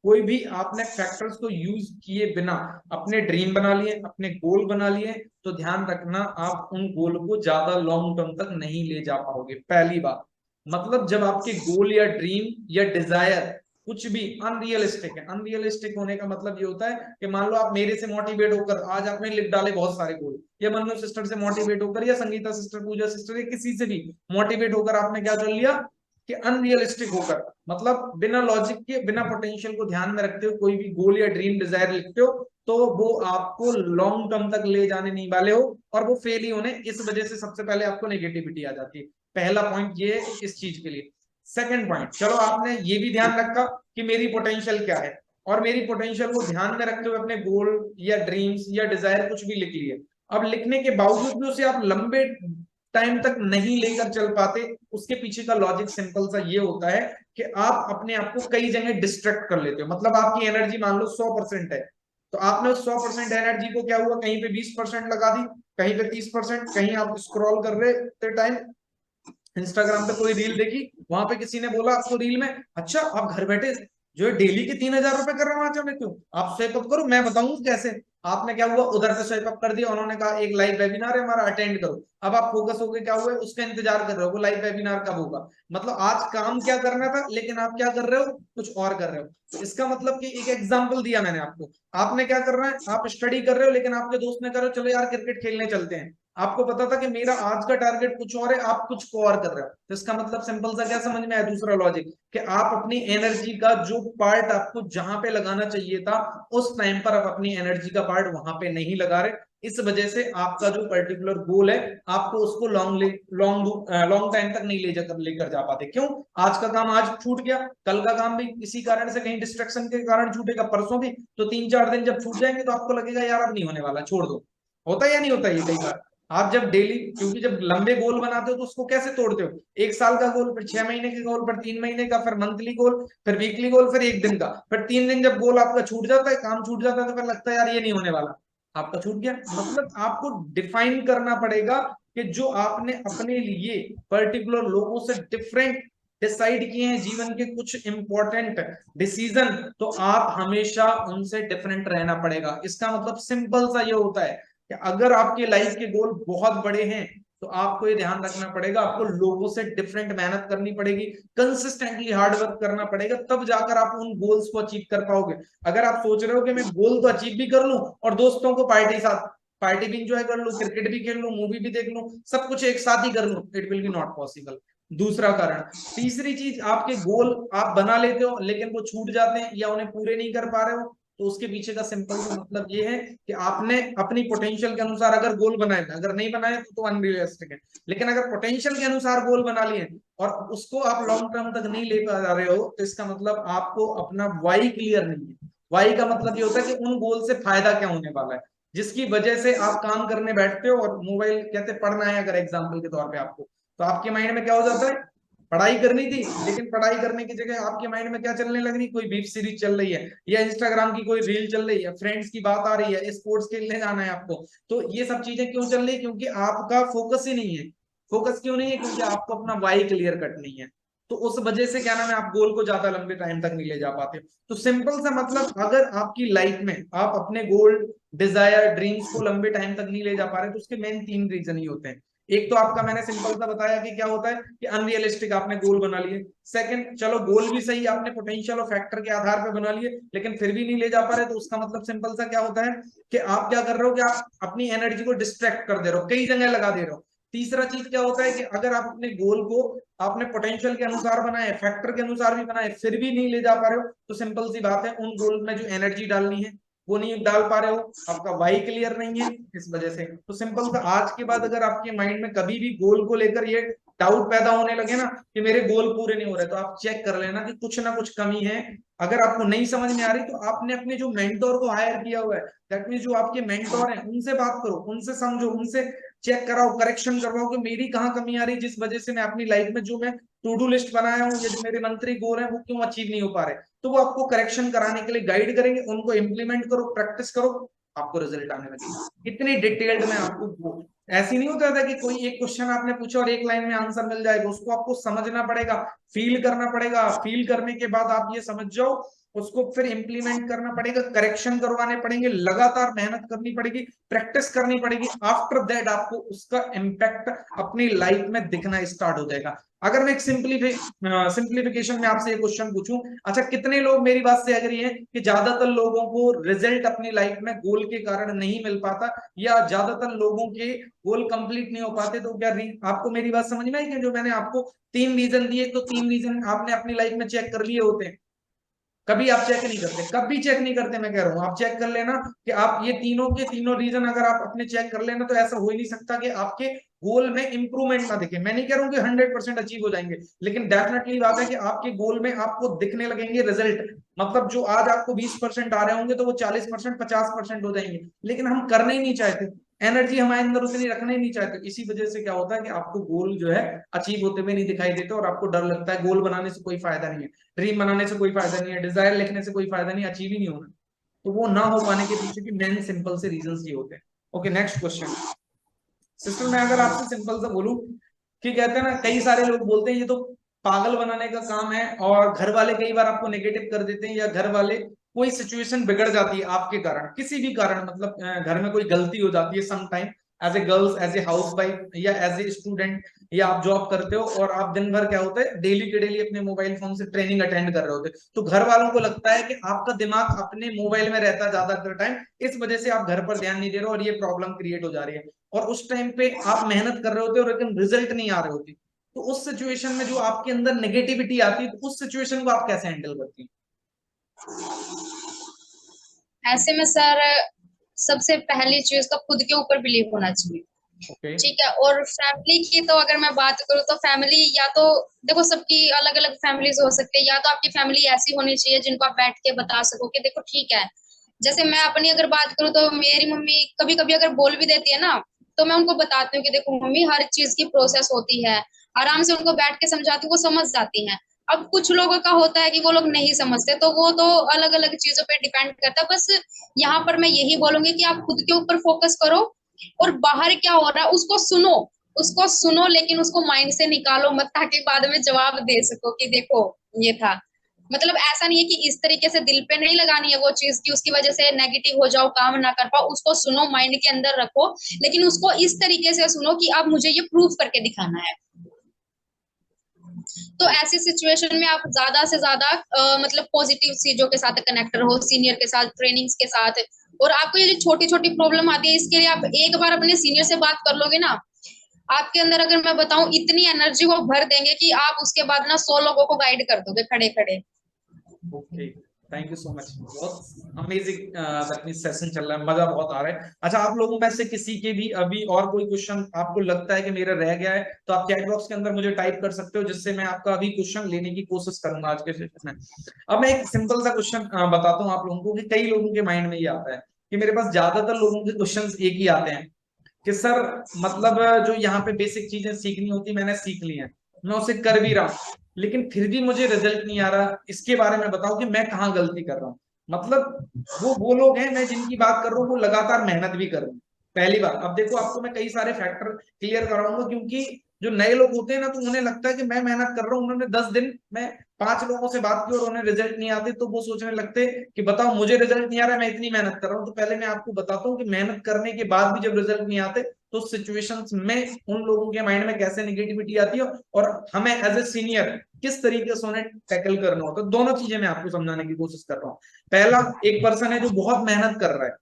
कोई भी आपने फैक्टर्स को यूज किए बिना अपने ड्रीम बना लिए, अपने गोल बना लिए, तो ध्यान रखना आप उन गोल को ज्यादा लॉन्ग टर्म तक नहीं ले जा पाओगे। पहली बात, मतलब जब आपके गोल या ड्रीम या डिजायर कुछ भी अनरियलिस्टिक है, अनरियलिस्टिक होने का मतलब ये होता है कि मान लो आप मेरे से मोटिवेट होकर आज आपने लिख डाले बहुत सारे गोल, या मन्नू सिस्टर से मोटिवेट होकर, या संगीता सिस्टर, पूजा सिस्टर, या किसी से भी मोटिवेट होकर आपने क्या कर लिया कि अनरियलिस्टिक होकर, मतलब बिना लॉजिक के, बिना पोटेंशियल को ध्यान में रखते हो कोई भी गोल या ड्रीम डिजायर लिखते हो, तो वो आपको लॉन्ग टर्म तक ले जाने नहीं वाले हो, और वो फेल ही होने। इस वजह से सबसे पहले आपको नेगेटिविटी आ जाती है। पहला पॉइंट ये है इस चीज के लिए। सेकंड पॉइंट, चलो आपने ये भी ध्यान रखा कि मेरी पोटेंशियल क्या है, और मेरी पोटेंशियल को ध्यान में रखते हुए अपने गोल या ड्रीम्स या डिजायर कुछ भी लिख लिए। अब लिखने के बावजूद भी उसे आप लंबे टाइम तक नहीं लेकर चल पाते, उसके पीछे का लॉजिक सिंपल सा ये होता है कि आप अपने आप को कई जगह डिस्ट्रैक्ट कर लेते हो। मतलब आपकी एनर्जी मान लो 100% है, तो आपने उस 100% एनर्जी को क्या हुआ, कहीं पे 20% लगा दी, कहीं पे 30%, कहीं आप स्क्रॉल कर रहे थे टाइम इंस्टाग्राम पे कोई रील देखी, वहां पे किसी ने बोला आपको रील में, अच्छा आप घर बैठे जो है डेली के 3,000 रुपए कर रहे हो, आज क्यों आप स्वेप अप करो, मैं बताऊंगा कैसे। आपने क्या हुआ, उधर पे स्वेप अप कर दिया, उन्होंने कहा एक लाइव वेबिनार है हमारा, अटेंड करो। अब आप फोकस होकर क्या हुआ, उसका इंतजार कर रहे हो वो लाइव वेबिनार कब होगा। मतलब आज काम क्या करना था, लेकिन आप क्या कर रहे हो, कुछ और कर रहे हो। तो इसका मतलब कि एक एग्जाम्पल दिया मैंने आपको, आपने क्या कर रहे हैं, आप स्टडी कर रहे हो, लेकिन आपके दोस्त ने करो चलो यार क्रिकेट खेलने चलते हैं। आपको पता था कि मेरा आज का टारगेट कुछ और है, आप कुछ को और कर रहे हो। तो इसका मतलब सिंपल सा क्या समझ में आया, दूसरा लॉजिक, कि आप अपनी एनर्जी का जो पार्ट आपको जहां पे लगाना चाहिए था उस टाइम पर आप अपनी एनर्जी का पार्ट वहां पे नहीं लगा रहे। इस वजह से आपका जो पर्टिकुलर गोल है आपको उसको लॉन्ग टाइम तक नहीं लेकर जा पाते। क्यों, आज का काम आज छूट गया, कल का काम भी किसी कारण से कहीं डिस्ट्रक्शन के कारण छूटेगा, परसों भी, तो 3-4 दिन जब छूट जाएंगे तो आपको लगेगा यार अब नहीं होने वाला, छोड़ दो। होता है या नहीं होता, ये कई बार आप जब डेली, क्योंकि जब लंबे गोल बनाते हो तो उसको कैसे तोड़ते हो, 1 साल का गोल, फिर 6 महीने के गोल, फिर 3 महीने का, फिर मंथली गोल, फिर वीकली गोल, फिर 1 दिन का, फिर 3 दिन जब गोल आपका छूट जाता है, काम छूट जाता है, तो फिर लगता है यार ये नहीं होने वाला, आपका छूट गया। मतलब आपको डिफाइन करना पड़ेगा कि जो आपने अपने लिए पर्टिकुलर लोगों से डिफरेंट डिसाइड किए हैं जीवन के कुछ इंपॉर्टेंट डिसीजन, तो आप हमेशा उनसे डिफरेंट रहना पड़ेगा। इसका मतलब सिंपल सा ये होता है कि अगर आपके लाइफ के गोल बहुत बड़े हैं तो आपको ये ध्यान रखना पड़ेगा आपको लोगों से डिफरेंट मेहनत करनी पड़ेगी, कंसिस्टेंटली हार्ड वर्क करना पड़ेगा, तब जाकर आप उन गोल्स को अचीव कर पाओगे। अगर आप सोच रहे हो कि मैं गोल तो अचीव भी कर लूं और दोस्तों को पार्टी भी इंजॉय कर लूं, क्रिकेट भी खेल लूं, मूवी भी देख लूं, सब कुछ एक साथ ही कर लूं, it will be not possible. दूसरा कारण। तीसरी चीज, आपके गोल आप बना लेते हो लेकिन वो छूट जाते हैं या उन्हें पूरे नहीं कर पा रहे हो, तो उसके पीछे का सिंपल सा मतलब ये है कि आपने अपनी पोटेंशियल के अनुसार अगर गोल बनाए, अगर नहीं बनाए तो अनरियलिस्टिक है। लेकिन अगर पोटेंशियल के अनुसार गोल बना लिए और उसको आप लॉन्ग टर्म तक नहीं ले पा रहे हो, तो इसका मतलब आपको अपना वाई क्लियर नहीं है। वाई का मतलब ये होता है कि उन गोल से फायदा क्या होने वाला है, जिसकी वजह से आप काम करने बैठते हो और मोबाइल कहते पढ़ना है अगर एग्जाम्पल के तौर पे आपको, तो आपके माइंड में क्या हो जाता है, पढ़ाई करनी थी लेकिन पढ़ाई करने की जगह आपके माइंड में क्या चलने लग रही, कोई वेब सीरीज चल रही है या इंस्टाग्राम की कोई रील चल रही है, फ्रेंड्स की बात आ रही है, स्पोर्ट्स खेलने जाना है आपको। तो ये सब चीजें क्यों चल रही है, क्योंकि आपका फोकस ही नहीं है। फोकस क्यों नहीं है, क्योंकि आपको अपना वाई क्लियर कट नहीं है। तो उस वजह से क्या नाम है, आप गोल को ज्यादा लंबे टाइम तक नहीं ले जा पाते। तो सिंपल सा मतलब, अगर आपकी लाइफ में आप अपने गोल, डिजायर, ड्रीम्स को लंबे टाइम तक नहीं ले जा पा रहे, तो उसके मेन 3 रीजन ही होते हैं। एक तो आपका मैंने सिंपल सा बताया कि क्या होता है कि अनरियलिस्टिक आपने गोल बना लिए। सेकंड, चलो गोल भी सही आपने पोटेंशियल और फैक्टर के आधार पर बना लिए लेकिन फिर भी नहीं ले जा पा रहे, तो उसका मतलब सिंपल सा क्या होता है कि आप क्या कर रहे हो कि आप अपनी एनर्जी को डिस्ट्रैक्ट कर दे रहे हो, कई जगह लगा दे रहे हो। तीसरा चीज क्या होता है कि अगर आप अपने गोल को आपने पोटेंशियल के अनुसार बनाए, फैक्टर के अनुसार भी बनाए, फिर भी नहीं ले जा पा रहे हो, तो सिंपल सी बात है उन गोल में जो एनर्जी डालनी है वो नहीं डाल पा रहे हो, आपका वाई क्लियर नहीं है इस वजह से। तो सिंपल सा, आज के बाद अगर आपके माइंड में कभी भी गोल को लेकर ये डाउट पैदा होने लगे ना कि मेरे गोल पूरे नहीं हो रहे, तो आप चेक कर लेना कि कुछ ना कुछ कमी है। अगर आपको नहीं समझ में आ रही, तो आपने अपने जो मेंटोर को हायर किया हुआ है, दैट मीन जो आपके मेंटोर हैं, उनसे बात करो, उनसे समझो, उनसे चेक कराओ, करेक्शन करवाओ कि मेरी कहाँ कमी आ रही, जिस वजह से मैं अपनी लाइफ में जो मैं टू डू लिस्ट बनाया हूँ या जो मेरे मंथली गोल है वो क्यों अचीव नहीं हो पा रहे। तो वो आपको करेक्शन कराने के लिए गाइड करेंगे, उनको इम्प्लीमेंट करो, प्रैक्टिस करो, आपको रिजल्ट आने लगेगा। इतनी डिटेल्ड में आपको, ऐसी नहीं होता था कि कोई एक क्वेश्चन आपने पूछा और एक लाइन में आंसर मिल जाएगा, उसको आपको समझना पड़ेगा, फील करना पड़ेगा, फील करने के बाद आप ये समझ जाओ, उसको फिर इंप्लीमेंट करना पड़ेगा, करेक्शन करवाने पड़ेंगे, लगातार मेहनत करनी पड़ेगी, प्रैक्टिस करनी पड़ेगी। आफ्टर दैट आपको उसका इम्पैक्ट अपनी लाइफ में दिखना स्टार्ट हो जाएगा। अगर मैं एक सिंप्लीफिकेशन में आपसे एक क्वेश्चन पूछूं, अच्छा कितने लोग मेरी बात से एग्री हैं कि ज्यादातर लोगों को रिजल्ट अपनी लाइफ में गोल के कारण नहीं मिल पाता, या ज्यादातर लोगों के गोल कंप्लीट नहीं हो पाते, तो क्या आपको मेरी बात समझ में आई कि जो मैंने आपको 3 रीजन दिए, तो 3 रीजन आपने अपनी लाइफ में चेक कर लिए होते हैं? कभी आप चेक नहीं करते, कभी चेक नहीं करते, मैं कह रहा हूं आप चेक कर लेना कि आप ये तीनों के तीनों रीजन अगर आप अपने चेक कर लेना, तो ऐसा हो ही नहीं सकता कि आपके गोल में इंप्रूवमेंट ना दिखे। मैं नहीं कह रहा हूं कि 100% अचीव हो जाएंगे, लेकिन डेफिनेटली बात है कि आपके गोल में आपको दिखने लगेंगे रिजल्ट। मतलब जो आज आपको 20% आ रहे होंगे, तो वो 40%, 50% हो जाएंगे, लेकिन हम करने ही नहीं चाहते, एनर्जी हमारे अंदर उतनी रखना ही नहीं चाहते। इसी वजह से क्या होता है कि आपको गोल जो है अचीव होते हुए नहीं दिखाई देते, और आपको डर लगता है गोल बनाने से कोई फायदा नहीं है, ड्रीम बनाने से कोई फायदा नहीं है, डिजायर लिखने से कोई फायदा नहीं, अचीव ही नहीं होना। तो वो ना हो पाने के पीछे की मेन सिंपल से रीजंस ये होते हैं। Okay, next question. सिस्टर, मैं अगर आपसे सिंपल सा बोलूं कि कहते हैं ना, कई सारे लोग बोलते हैं ये तो पागल बनाने का काम है, और घर वाले कई बार आपको नेगेटिव कर देते हैं, या घर वाले कोई सिचुएशन बिगड़ जाती है आपके कारण, किसी भी कारण, मतलब घर में कोई गलती हो जाती है some time, as a girls, as a house wife as a student, या आप जॉब करते हो और आप दिन भर क्या होता है डेली के डेली अपने मोबाइल फोन से ट्रेनिंग अटेंड कर रहे होते, तो घर वालों को लगता है कि आपका दिमाग अपने मोबाइल में रहता है ज्यादातर टाइम, इस वजह से आप घर पर ध्यान नहीं दे रहे हो और ये प्रॉब्लम क्रिएट हो जा रही है। और उस टाइम पे आप मेहनत कर रहे होते हो लेकिन रिजल्ट नहीं आ रहे होते, तो उस सिचुएशन में जो आपके अंदर नेगेटिविटी आती है, तो उस सिचुएशन को आप कैसे हैंडल करती हैं? ऐसे में सर, सबसे पहली चीज तो खुद के ऊपर बिलीव होना चाहिए। ओके। ठीक है। और फैमिली की तो अगर मैं बात करूँ तो फैमिली, या तो देखो सबकी अलग अलग फैमिलीज हो सकती है, या तो आपकी फैमिली ऐसी होनी चाहिए जिनको आप बैठ के बता सको कि देखो ठीक है। जैसे मैं अपनी अगर बात करूँ तो मेरी मम्मी कभी कभी अगर बोल भी देती है ना, तो मैं उनको बताती हूँ कि देखो मम्मी, हर चीज की प्रोसेस होती है, आराम से उनको बैठ के समझाती हूँ, वो समझ जाती हैं। अब कुछ लोगों का होता है कि वो लोग नहीं समझते, तो वो तो अलग अलग चीजों पे डिपेंड करता है। बस यहाँ पर मैं यही बोलूंगी कि आप खुद के ऊपर फोकस करो, और बाहर क्या हो रहा है उसको सुनो, उसको सुनो, लेकिन उसको माइंड से निकालो मत, ताकि बाद में जवाब दे सको कि देखो ये था। मतलब ऐसा नहीं है कि इस तरीके से दिल पे नहीं लगानी है वो चीज की उसकी वजह से नेगेटिव हो जाओ, काम ना कर पाओ, उसको सुनो, माइंड के अंदर रखो, लेकिन उसको इस तरीके से सुनो कि अब मुझे ये प्रूव करके दिखाना है। तो ऐसी सिचुएशन में आप ज्यादा से ज्यादा मतलब पॉजिटिव चीजों के साथ कनेक्ट रहो, सीनियर के साथ, ट्रेनिंग्स के साथ। और आपको ये जो छोटी छोटी प्रॉब्लम आती है, इसके लिए आप एक बार अपने सीनियर से बात कर लोगे ना, आपके अंदर अगर मैं बताऊं इतनी एनर्जी वो भर देंगे कि आप उसके बाद ना 100 लोगों को गाइड कर दोगे खड़े खड़े। Okay, thank you so much. बहुत अमेजिंग अपनी सेशन चल रहा है, मजा बहुत आ रहा है। अच्छा, आप लोगों में से किसी के भी अभी और कोई क्वेश्चन आपको लगता है कि मेरा रह गया है तो आप चैट बॉक्स के अंदर मुझे टाइप कर सकते हो, जिससे मैं आपका अभी क्वेश्चन लेने की कोशिश करूंगा आज के सेशन में। अब मैं एक सिंपल सा क्वेश्चन बताता हूँ आप लोगों को, कि कई लोगों के माइंड में ये आता है कि मेरे पास ज्यादातर लोगों के क्वेश्चन एक ही आते हैं कि सर, मतलब जो यहाँ पे बेसिक चीजें सीखनी होती मैंने सीख ली है, मैं उसे कर भी रहा हूँ, लेकिन फिर भी मुझे रिजल्ट नहीं आ रहा, इसके बारे में बताओ कि मैं कहाँ गलती कर रहा हूँ। मतलब वो लोग हैं, मैं जिनकी बात कर रहा हूँ वो लगातार मेहनत भी कर रहे हैं। पहली बात, अब देखो आपको मैं कई सारे फैक्टर क्लियर कराऊंगा, क्योंकि जो नए लोग होते हैं ना, तो उन्हें लगता है कि मैं मेहनत कर रहा हूँ, उन्होंने 10 दिन में 5 लोगों से बात की और उन्हें रिजल्ट नहीं आते, तो वो सोचने लगते कि बताओ मुझे रिजल्ट नहीं आ रहा है, मैं इतनी मेहनत कर रहा हूँ। तो पहले मैं आपको बताता हूँ कि मेहनत करने के बाद भी जब रिजल्ट नहीं आते तो सिचुएशंस में उन लोगों के माइंड में कैसे निगेटिविटी आती है और हमें एज ए सीनियर किस तरीके से उन्हें टैकल करना होता है। दोनों चीजें मैं आपको समझाने की कोशिश कर रहा हूँ। पहला, एक पर्सन है जो बहुत मेहनत कर रहा है।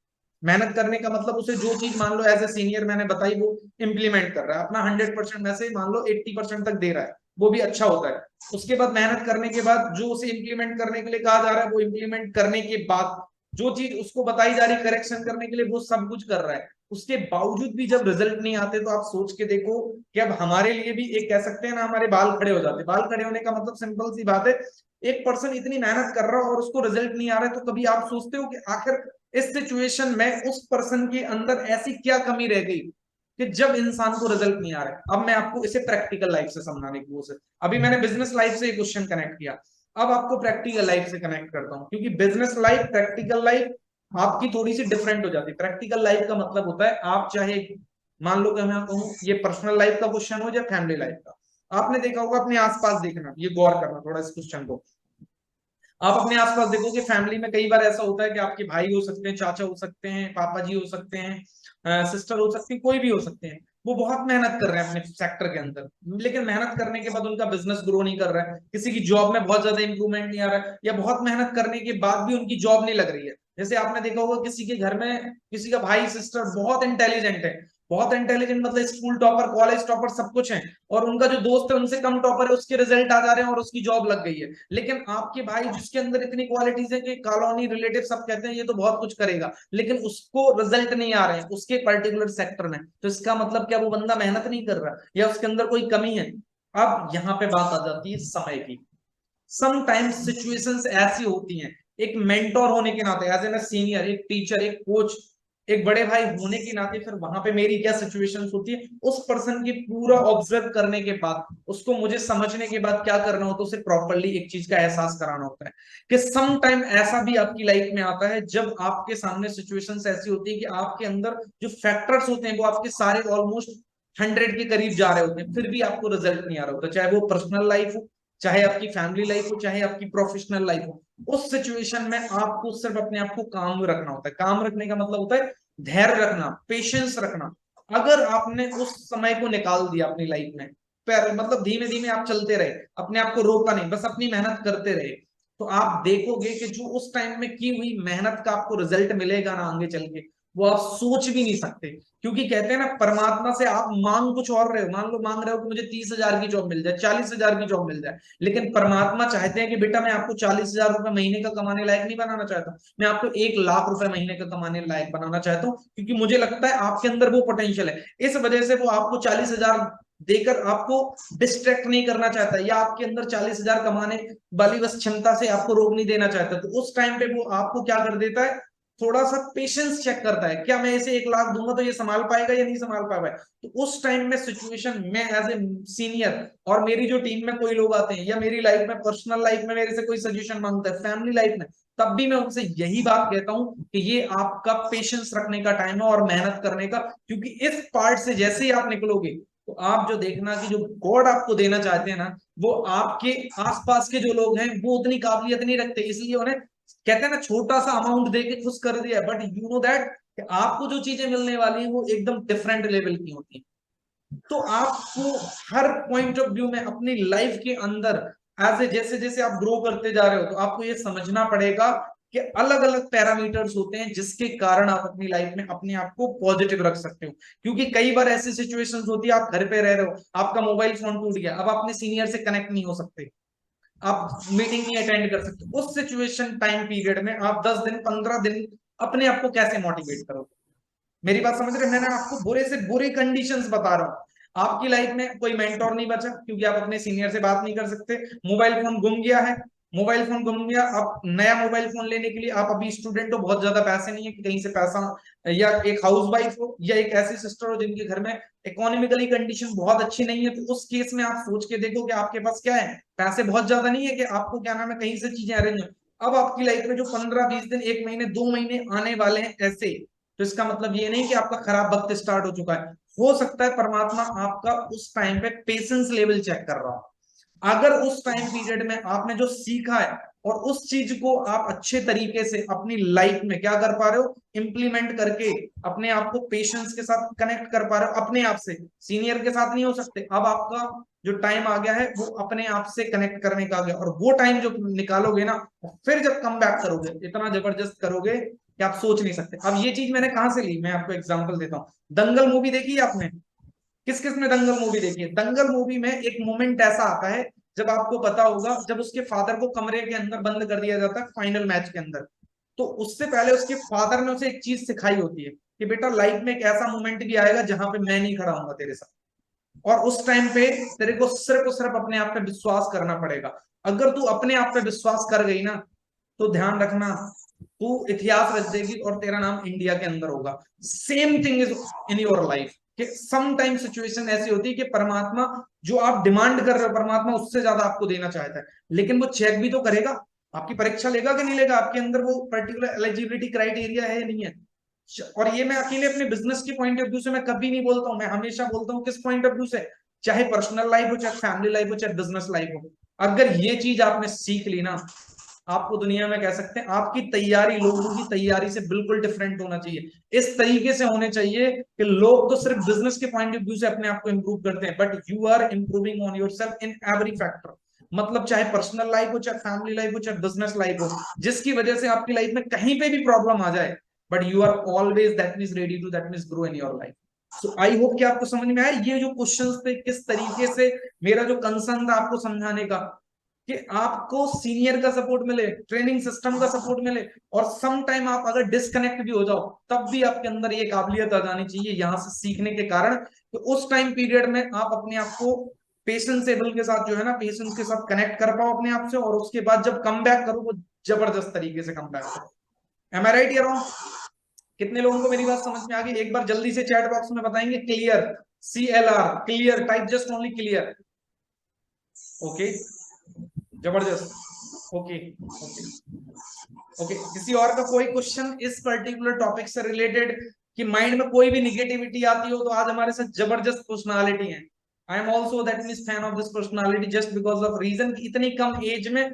मेहनत करने का मतलब उसे जो चीज मान लो एज ए सीनियर मैंने बताई वो इंप्लीमेंट कर रहा है, अपना 100% में से मान लो 80% तक दे रहा है, वो भी अच्छा होता है। उसके बाद मेहनत करने के बाद जो उसे इंप्लीमेंट करने के लिए कहा जा रहा है वो इंप्लीमेंट करने के बाद जो चीज उसको बताई जा रही करेक्शन करने के लिए वो सब कुछ कर रहा है। उसके बावजूद भी जब रिजल्ट नहीं आते तो आप सोच के देखो कि अब हमारे लिए भी एक कह सकते हैं ना, हमारे बाल खड़े हो जाते। बाल खड़े होने का मतलब सिंपल सी बात है, एक पर्सन इतनी मेहनत कर रहा है और उसको रिजल्ट नहीं आ रहा है, तो कभी आप सोचते हो कि आखिर इस सिचुएशन में उस पर्सन के अंदर ऐसी क्या कमी रह गई कि जब इंसान को रिजल्ट नहीं आ रहा है। अब मैं आपको इसे प्रैक्टिकल लाइफ से समझाने की कोशिश, अभी मैंने बिजनेस लाइफ से क्वेश्चन कनेक्ट किया, अब आपको प्रैक्टिकल लाइफ से कनेक्ट करता हूं, क्योंकि बिजनेस लाइफ प्रैक्टिकल लाइफ आपकी थोड़ी सी डिफरेंट हो जाती है। प्रैक्टिकल लाइफ का मतलब होता है आप चाहे मान लो कि मैं कहूँ ये पर्सनल लाइफ का क्वेश्चन हो या फैमिली लाइफ का, आपने देखा होगा अपने आसपास देखना, ये गौर करना थोड़ा इस क्वेश्चन को। आप अपने आसपास देखोगे फैमिली में कई बार ऐसा होता है कि आपके भाई हो सकते हैं, चाचा हो सकते हैं, पापा जी हो सकते हैं, सिस्टर हो सकती है, कोई भी हो सकते हैं, वो बहुत मेहनत कर रहे हैं अपने सेक्टर के अंदर, लेकिन मेहनत करने के बाद उनका बिजनेस ग्रो नहीं कर रहा है, किसी की जॉब में बहुत ज्यादा इंप्रूवमेंट नहीं आ रहा है, या बहुत मेहनत करने के बाद भी उनकी जॉब नहीं लग रही है। जैसे आपने देखा होगा किसी के घर में किसी का भाई सिस्टर बहुत इंटेलिजेंट है, बहुत इंटेलिजेंट मतलब स्कूल टॉपर कॉलेज टॉपर सब कुछ है, और उनका जो दोस्त है उनसे कम टॉपर है, उसके रिजल्ट आ जा रहे हैं और उसकी जॉब लग गई है। लेकिन आपके भाई जिसके अंदर इतनी क्वालिटीज है कि कॉलोनी रिलेटिव सब कहते हैं ये तो बहुत कुछ करेगा, लेकिन उसको रिजल्ट नहीं आ रहे हैं उसके पर्टिकुलर सेक्टर में, तो इसका मतलब क्या वो बंदा मेहनत नहीं कर रहा या उसके अंदर कोई कमी है। अब यहाँ पे बात आ जाती है समय की। समटाइम्स सिचुएशंस ऐसी होती हैं, एक मेंटोर होने के नाते एज एन सीनियर, एक टीचर, एक कोच, एक बड़े भाई होने के नाते फिर वहां पे मेरी क्या सिचुएशंस होती है, उस पर्सन की पूरा ऑब्जर्व करने के बाद उसको मुझे समझने के बाद क्या करना होता है, उसे प्रॉपरली एक चीज का एहसास कराना होता है कि सम टाइम ऐसा भी आपकी लाइफ में आता है जब आपके सामने सिचुएशंस ऐसी होती है कि आपके अंदर जो फैक्टर्स होते हैं वो आपके सारे ऑलमोस्ट 100 के करीब जा रहे होते हैं, फिर भी आपको रिजल्ट नहीं आ रहा होता, चाहे वो पर्सनल लाइफ हो, चाहे आपकी फैमिली लाइफ हो, चाहे आपकी प्रोफेशनल लाइफ हो। उस सिचुएशन में आपको सिर्फ अपने आप को काम रखना होता है। काम रखने का मतलब होता है धैर्य रखना, पेशेंस रखना। अगर आपने उस समय को निकाल दिया अपनी लाइफ में, मतलब धीमे धीमे आप चलते रहे, अपने आप को रोका नहीं, बस अपनी मेहनत करते रहे, तो आप देखोगे कि जो उस टाइम में की हुई मेहनत का आपको रिजल्ट मिलेगा ना आगे चल के, वो आप सोच भी नहीं सकते। क्योंकि कहते हैं ना, परमात्मा से आप मांग कुछ और रहे हो, मान लो मांग रहे हो कि मुझे 30,000 की जॉब मिल जाए, 40,000 की जॉब मिल जाए, लेकिन परमात्मा चाहते हैं कि बेटा मैं आपको 40,000 रुपए महीने का कमाने लायक नहीं बनाना चाहता, मैं आपको 1 लाख रुपए महीने का कमाने लायक बनाना चाहता हूँ, क्योंकि मुझे लगता है आपके अंदर वो पोटेंशियल है। इस वजह से वो आपको 40,000 देकर आपको डिस्ट्रैक्ट नहीं करना चाहता, या आपके अंदर 40,000 कमाने वाली बस क्षमता से आपको रोक नहीं देना चाहता। तो उस टाइम पे वो आपको क्या कर देता है, थोड़ा सा पेशेंस चेक करता है, क्या मैं इसे 1 लाख दूंगा तो ये संभाल पाएगा या नहीं संभाल पाएगा। तो उस टाइम में सिचुएशन में एज ए सीनियर, और मेरी जो टीम में कोई लोग आते हैं या मेरी लाइफ में पर्सनल लाइफ में मेरे से कोई सजेशन मांगता है, फैमिली लाइफ में, तब भी मैं उनसे यही बात कहता हूं कि ये आपका पेशेंस रखने का टाइम है और मेहनत करने का, क्योंकि इस पार्ट से जैसे ही आप निकलोगे तो आप जो देखना कि जो गॉड आपको देना चाहते हैं ना, वो आपके आसपास के जो लोग हैं वो उतनी काबिलियत नहीं रखते, इसलिए उन्हें कहते हैं ना छोटा सा अमाउंट देके खुश कर दिया, बट यू नो दैट आपको जो चीजें मिलने वाली है वो एकदम डिफरेंट लेवल की होती है। तो आपको हर पॉइंट ऑफ व्यू में अपनी लाइफ के अंदर एज ए जैसे जैसे आप ग्रो करते जा रहे हो तो आपको ये समझना पड़ेगा कि अलग अलग पैरामीटर्स होते हैं जिसके कारण आप अपनी लाइफ में अपने आप को पॉजिटिव रख सकते हो। क्योंकि कई बार ऐसी सिचुएशंस होती है, आप घर पे रह रहे हो, आपका मोबाइल फोन टूट गया, अब अपने सीनियर से कनेक्ट नहीं हो सकते, आप मीटिंग नहीं अटेंड कर सकते, उस सिचुएशन टाइम पीरियड में आप 10 दिन 15 दिन अपने आप को कैसे मोटिवेट करोगे? मेरी बात समझ रहे हैं? मैंने आपको बुरे से बुरी कंडीशंस बता रहा हूं। आपकी लाइफ में कोई मेंटोर नहीं बचा क्योंकि आप अपने सीनियर से बात नहीं कर सकते, मोबाइल फोन गुम गया है, मोबाइल फोन गुम गया, अब नया मोबाइल फोन लेने के लिए आप अभी स्टूडेंट हो, बहुत ज्यादा पैसे नहीं है कि कहीं से पैसा, या एक हाउस वाइफ हो या एक ऐसी सिस्टर हो जिनके घर में इकोनॉमिकली कंडीशन बहुत अच्छी नहीं है, तो उस केस में आप सोच के देखो कि आपके पास क्या है, पैसे बहुत ज्यादा नहीं है कि आपको क्या नाम है कहीं से चीजें अरेंज हो। अब आपकी लाइफ में जो 15-20 दिन, 1 महीने, 2 महीने आने वाले हैं ऐसे, तो इसका मतलब ये नहीं कि आपका खराब वक्त स्टार्ट हो चुका है। हो सकता है परमात्मा आपका उस टाइम पे पेशेंस लेवल चेक कर रहा हो। अगर उस टाइम पीरियड में आपने जो सीखा है और उस चीज को आप अच्छे तरीके से अपनी लाइफ में क्या कर पा रहे हो, इंप्लीमेंट करके अपने आप को पेशेंस के साथ कनेक्ट कर पा रहे हो, अपने आप से, सीनियर के साथ नहीं हो सकते, अब आपका जो टाइम आ गया है वो अपने आप से कनेक्ट करने का आ गया, और वो टाइम जो निकालोगे ना, फिर जब कम बैक करोगे इतना जबरदस्त करोगे कि आप सोच नहीं सकते। अब ये चीज मैंने कहां से ली, मैं आपको एग्जांपल देता हूँ। दंगल मूवी देखी है आपने? किस किस ने दंगल मूवी देखी है? दंगल मूवी में एक मोमेंट ऐसा आता है, जब आपको पता होगा, जब उसके फादर को कमरे के अंदर बंद कर दिया जाता है फाइनल मैच के अंदर, तो उससे पहले उसके फादर ने उसे एक चीज सिखाई होती है कि बेटा लाइफ में एक ऐसा मोमेंट भी आएगा जहां पे मैं नहीं खड़ा हूंगा तेरे साथ, और उस टाइम पे तेरे को सिर्फ और सिर्फ अपने आप पे विश्वास करना पड़ेगा। अगर तू अपने आप पे विश्वास कर गई ना, तो ध्यान रखना, तू इतिहास रच देगी और तेरा नाम इंडिया के अंदर होगा। Same thing is in your life, कि सम टाइम सिचुएशन ऐसी होती है कि परमात्मा जो आप डिमांड कर रहे हो, परमात्मा उससे ज्यादा आपको देना चाहता है, लेकिन वो चेक भी तो करेगा, आपकी परीक्षा लेगा कि नहीं लेगा, आपके अंदर वो पर्टिकुलर एलिजिबिलिटी क्राइटेरिया है या नहीं है। और ये मैं अकेले अपने बिजनेस के पॉइंट ऑफ व्यू से मैं कभी नहीं बोलता हूँ, मैं हमेशा बोलता हूँ किस पॉइंट ऑफ व्यू से, चाहे पर्सनल लाइफ हो, चाहे फैमिली लाइफ हो, चाहे बिजनेस लाइफ हो। अगर ये चीज आपने सीख ली ना, आपको दुनिया में कह सकते हैं आपकी तैयारी लोगों की तैयारी से बिल्कुल डिफरेंट होना चाहिए। इस तरीके से होने चाहिए कि लोग तो सिर्फ बिजनेस के पॉइंट ऑफ व्यू से अपने आप को इंप्रूव करते हैं, but you are improving on yourself in every factor. मतलब चाहे पर्सनल लाइफ हो, चाहे फैमिली लाइफ हो, चाहे बिजनेस लाइफ हो, जिसकी वजह से आपकी लाइफ में कहीं पे भी प्रॉब्लम आ जाए, but you are always that means ready to that means grow in your life. So I hope कि आपको समझ में आया ये जो क्वेश्चंस थे, किस तरीके से मेरा जो कंसर्न था आपको समझाने का, कि आपको सीनियर का सपोर्ट मिले, ट्रेनिंग सिस्टम का सपोर्ट मिले, और सम टाइम आप अगर डिस्कनेक्ट भी हो जाओ तब भी आपके अंदर ये काबिलियत आ जानी चाहिए यहां से सीखने के कारण, कि उस टाइम पीरियड में आप अपने आप को पेशेंसेबल के साथ जो है ना, पेशेंस के साथ कनेक्ट कर पाओ अपने आप से, और उसके बाद जब कम बैक करो वो जबरदस्त तरीके से कम बैक करो। एम आई राइट या रॉन्ग? कितने लोगों को मेरी बात समझ में आ गई? एक बार जल्दी से चैट बॉक्स में बताएंगे clear, CLR, clear, type just only clear. Okay, जबरदस्त। ओके ओके ओके, किसी और का कोई क्वेश्चन इस पर्टिकुलर टॉपिक से रिलेटेड, कि माइंड में कोई भी निगेटिविटी आती हो, तो आज हमारे साथ जबरदस्त पर्सनालिटी है। I am also that means fan of this personality, just because of reason कि इतनी कम एज में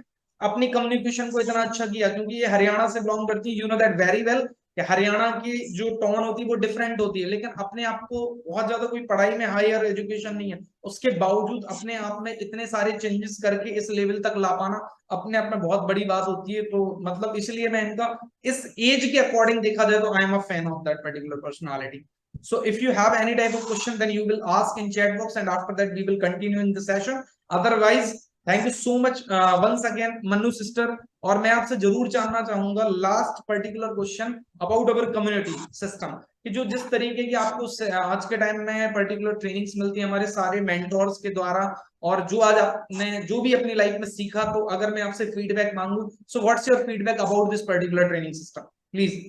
अपनी कम्युनिकेशन को इतना अच्छा किया, क्योंकि ये हरियाणा से बिलोंग करती है, you know that very well, कि हरियाणा की जो टोन होती है वो डिफरेंट होती है, लेकिन अपने आप को बहुत ज्यादा कोई पढ़ाई में हायर एजुकेशन नहीं है, उसके बावजूद अपने आप में इतने सारे चेंजेस करके इस लेवल तक ला पाना अपने आप में बहुत बड़ी बात होती है। तो मतलब इसलिए मैं इनका इस एज के अकॉर्डिंग देखा जाए तो I am a fan of that particular personality. So if you have any type of question, then you will ask in chat box, and after that we will continue in the session. Otherwise, thank you so much once again, Manu sister. और मैं आपसे जरूर जानना चाहूंगा last particular question about our community system, कि जो जिस तरीके की आपको आज के टाइम में पर्टिकुलर ट्रेनिंग्स मिलती है हमारे सारे मेंटोर्स के द्वारा, और जो आज आपने जो भी अपनी लाइफ में सीखा, तो अगर मैं आपसे फीडबैक मांगू, so what's your feedback about this particular training system please?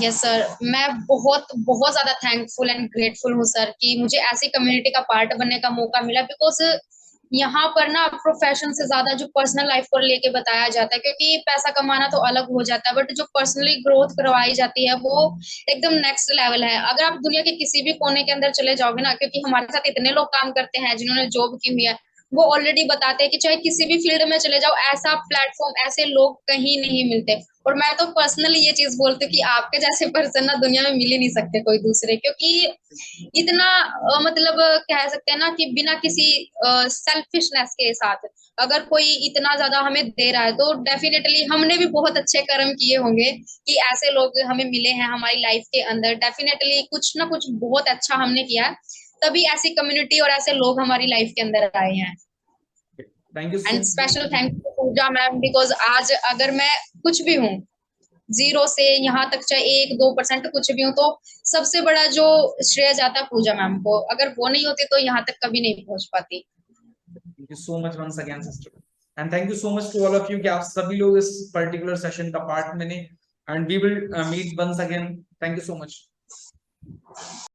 Yes sir, मैं बहुत बहुत ज्यादा थैंकफुल एंड ग्रेटफुल हूँ सर कि मुझे ऐसी कम्युनिटी का पार्ट बनने का मौका मिला, बिकॉज यहाँ पर ना प्रोफेशन से ज्यादा जो पर्सनल लाइफ को लेके बताया जाता है, क्योंकि पैसा कमाना तो अलग हो जाता है, बट जो पर्सनली ग्रोथ करवाई जाती है वो एकदम नेक्स्ट लेवल है। अगर आप दुनिया के किसी भी कोने के अंदर चले जाओगे ना, क्योंकि हमारे साथ इतने लोग काम करते हैं जिन्होंने जॉब की हुई है, वो ऑलरेडी बताते हैं कि चाहे किसी भी फील्ड में चले जाओ, ऐसा प्लेटफॉर्म, ऐसे लोग कहीं नहीं मिलते। और मैं तो पर्सनली ये चीज बोलती हूँ कि आपके जैसे पर्सन ना दुनिया में मिल ही नहीं सकते कोई दूसरे, क्योंकि इतना मतलब कह सकते हैं ना कि बिना किसी सेल्फिशनेस के साथ अगर कोई इतना ज्यादा हमें दे रहा है, तो डेफिनेटली हमने भी बहुत अच्छे कर्म किए होंगे कि ऐसे लोग हमें मिले हैं हमारी लाइफ के अंदर। डेफिनेटली कुछ ना कुछ बहुत अच्छा हमने किया है, तभी ऐसी कम्युनिटी और ऐसे लोग हमारी लाइफ के अंदर आए हैं। Thank you so and special much. Thank you Puja ma'am, because आज अगर मैं कुछ भी हूँ, जीरो से यहाँ तक चाहे 1-2% कुछ भी हूँ, तो सबसे बड़ा जो श्रेय जाता है पूजा मैम को। अगर वो नहीं होती तो यहाँ तक कभी नहीं पहुंच पाती। Thank you so much once again sister, and thank you so much to all of you कि आप सभी लोग इस पर्टिकुलर सेशन का पार्ट बने, and we will meet once again. Thank you so much.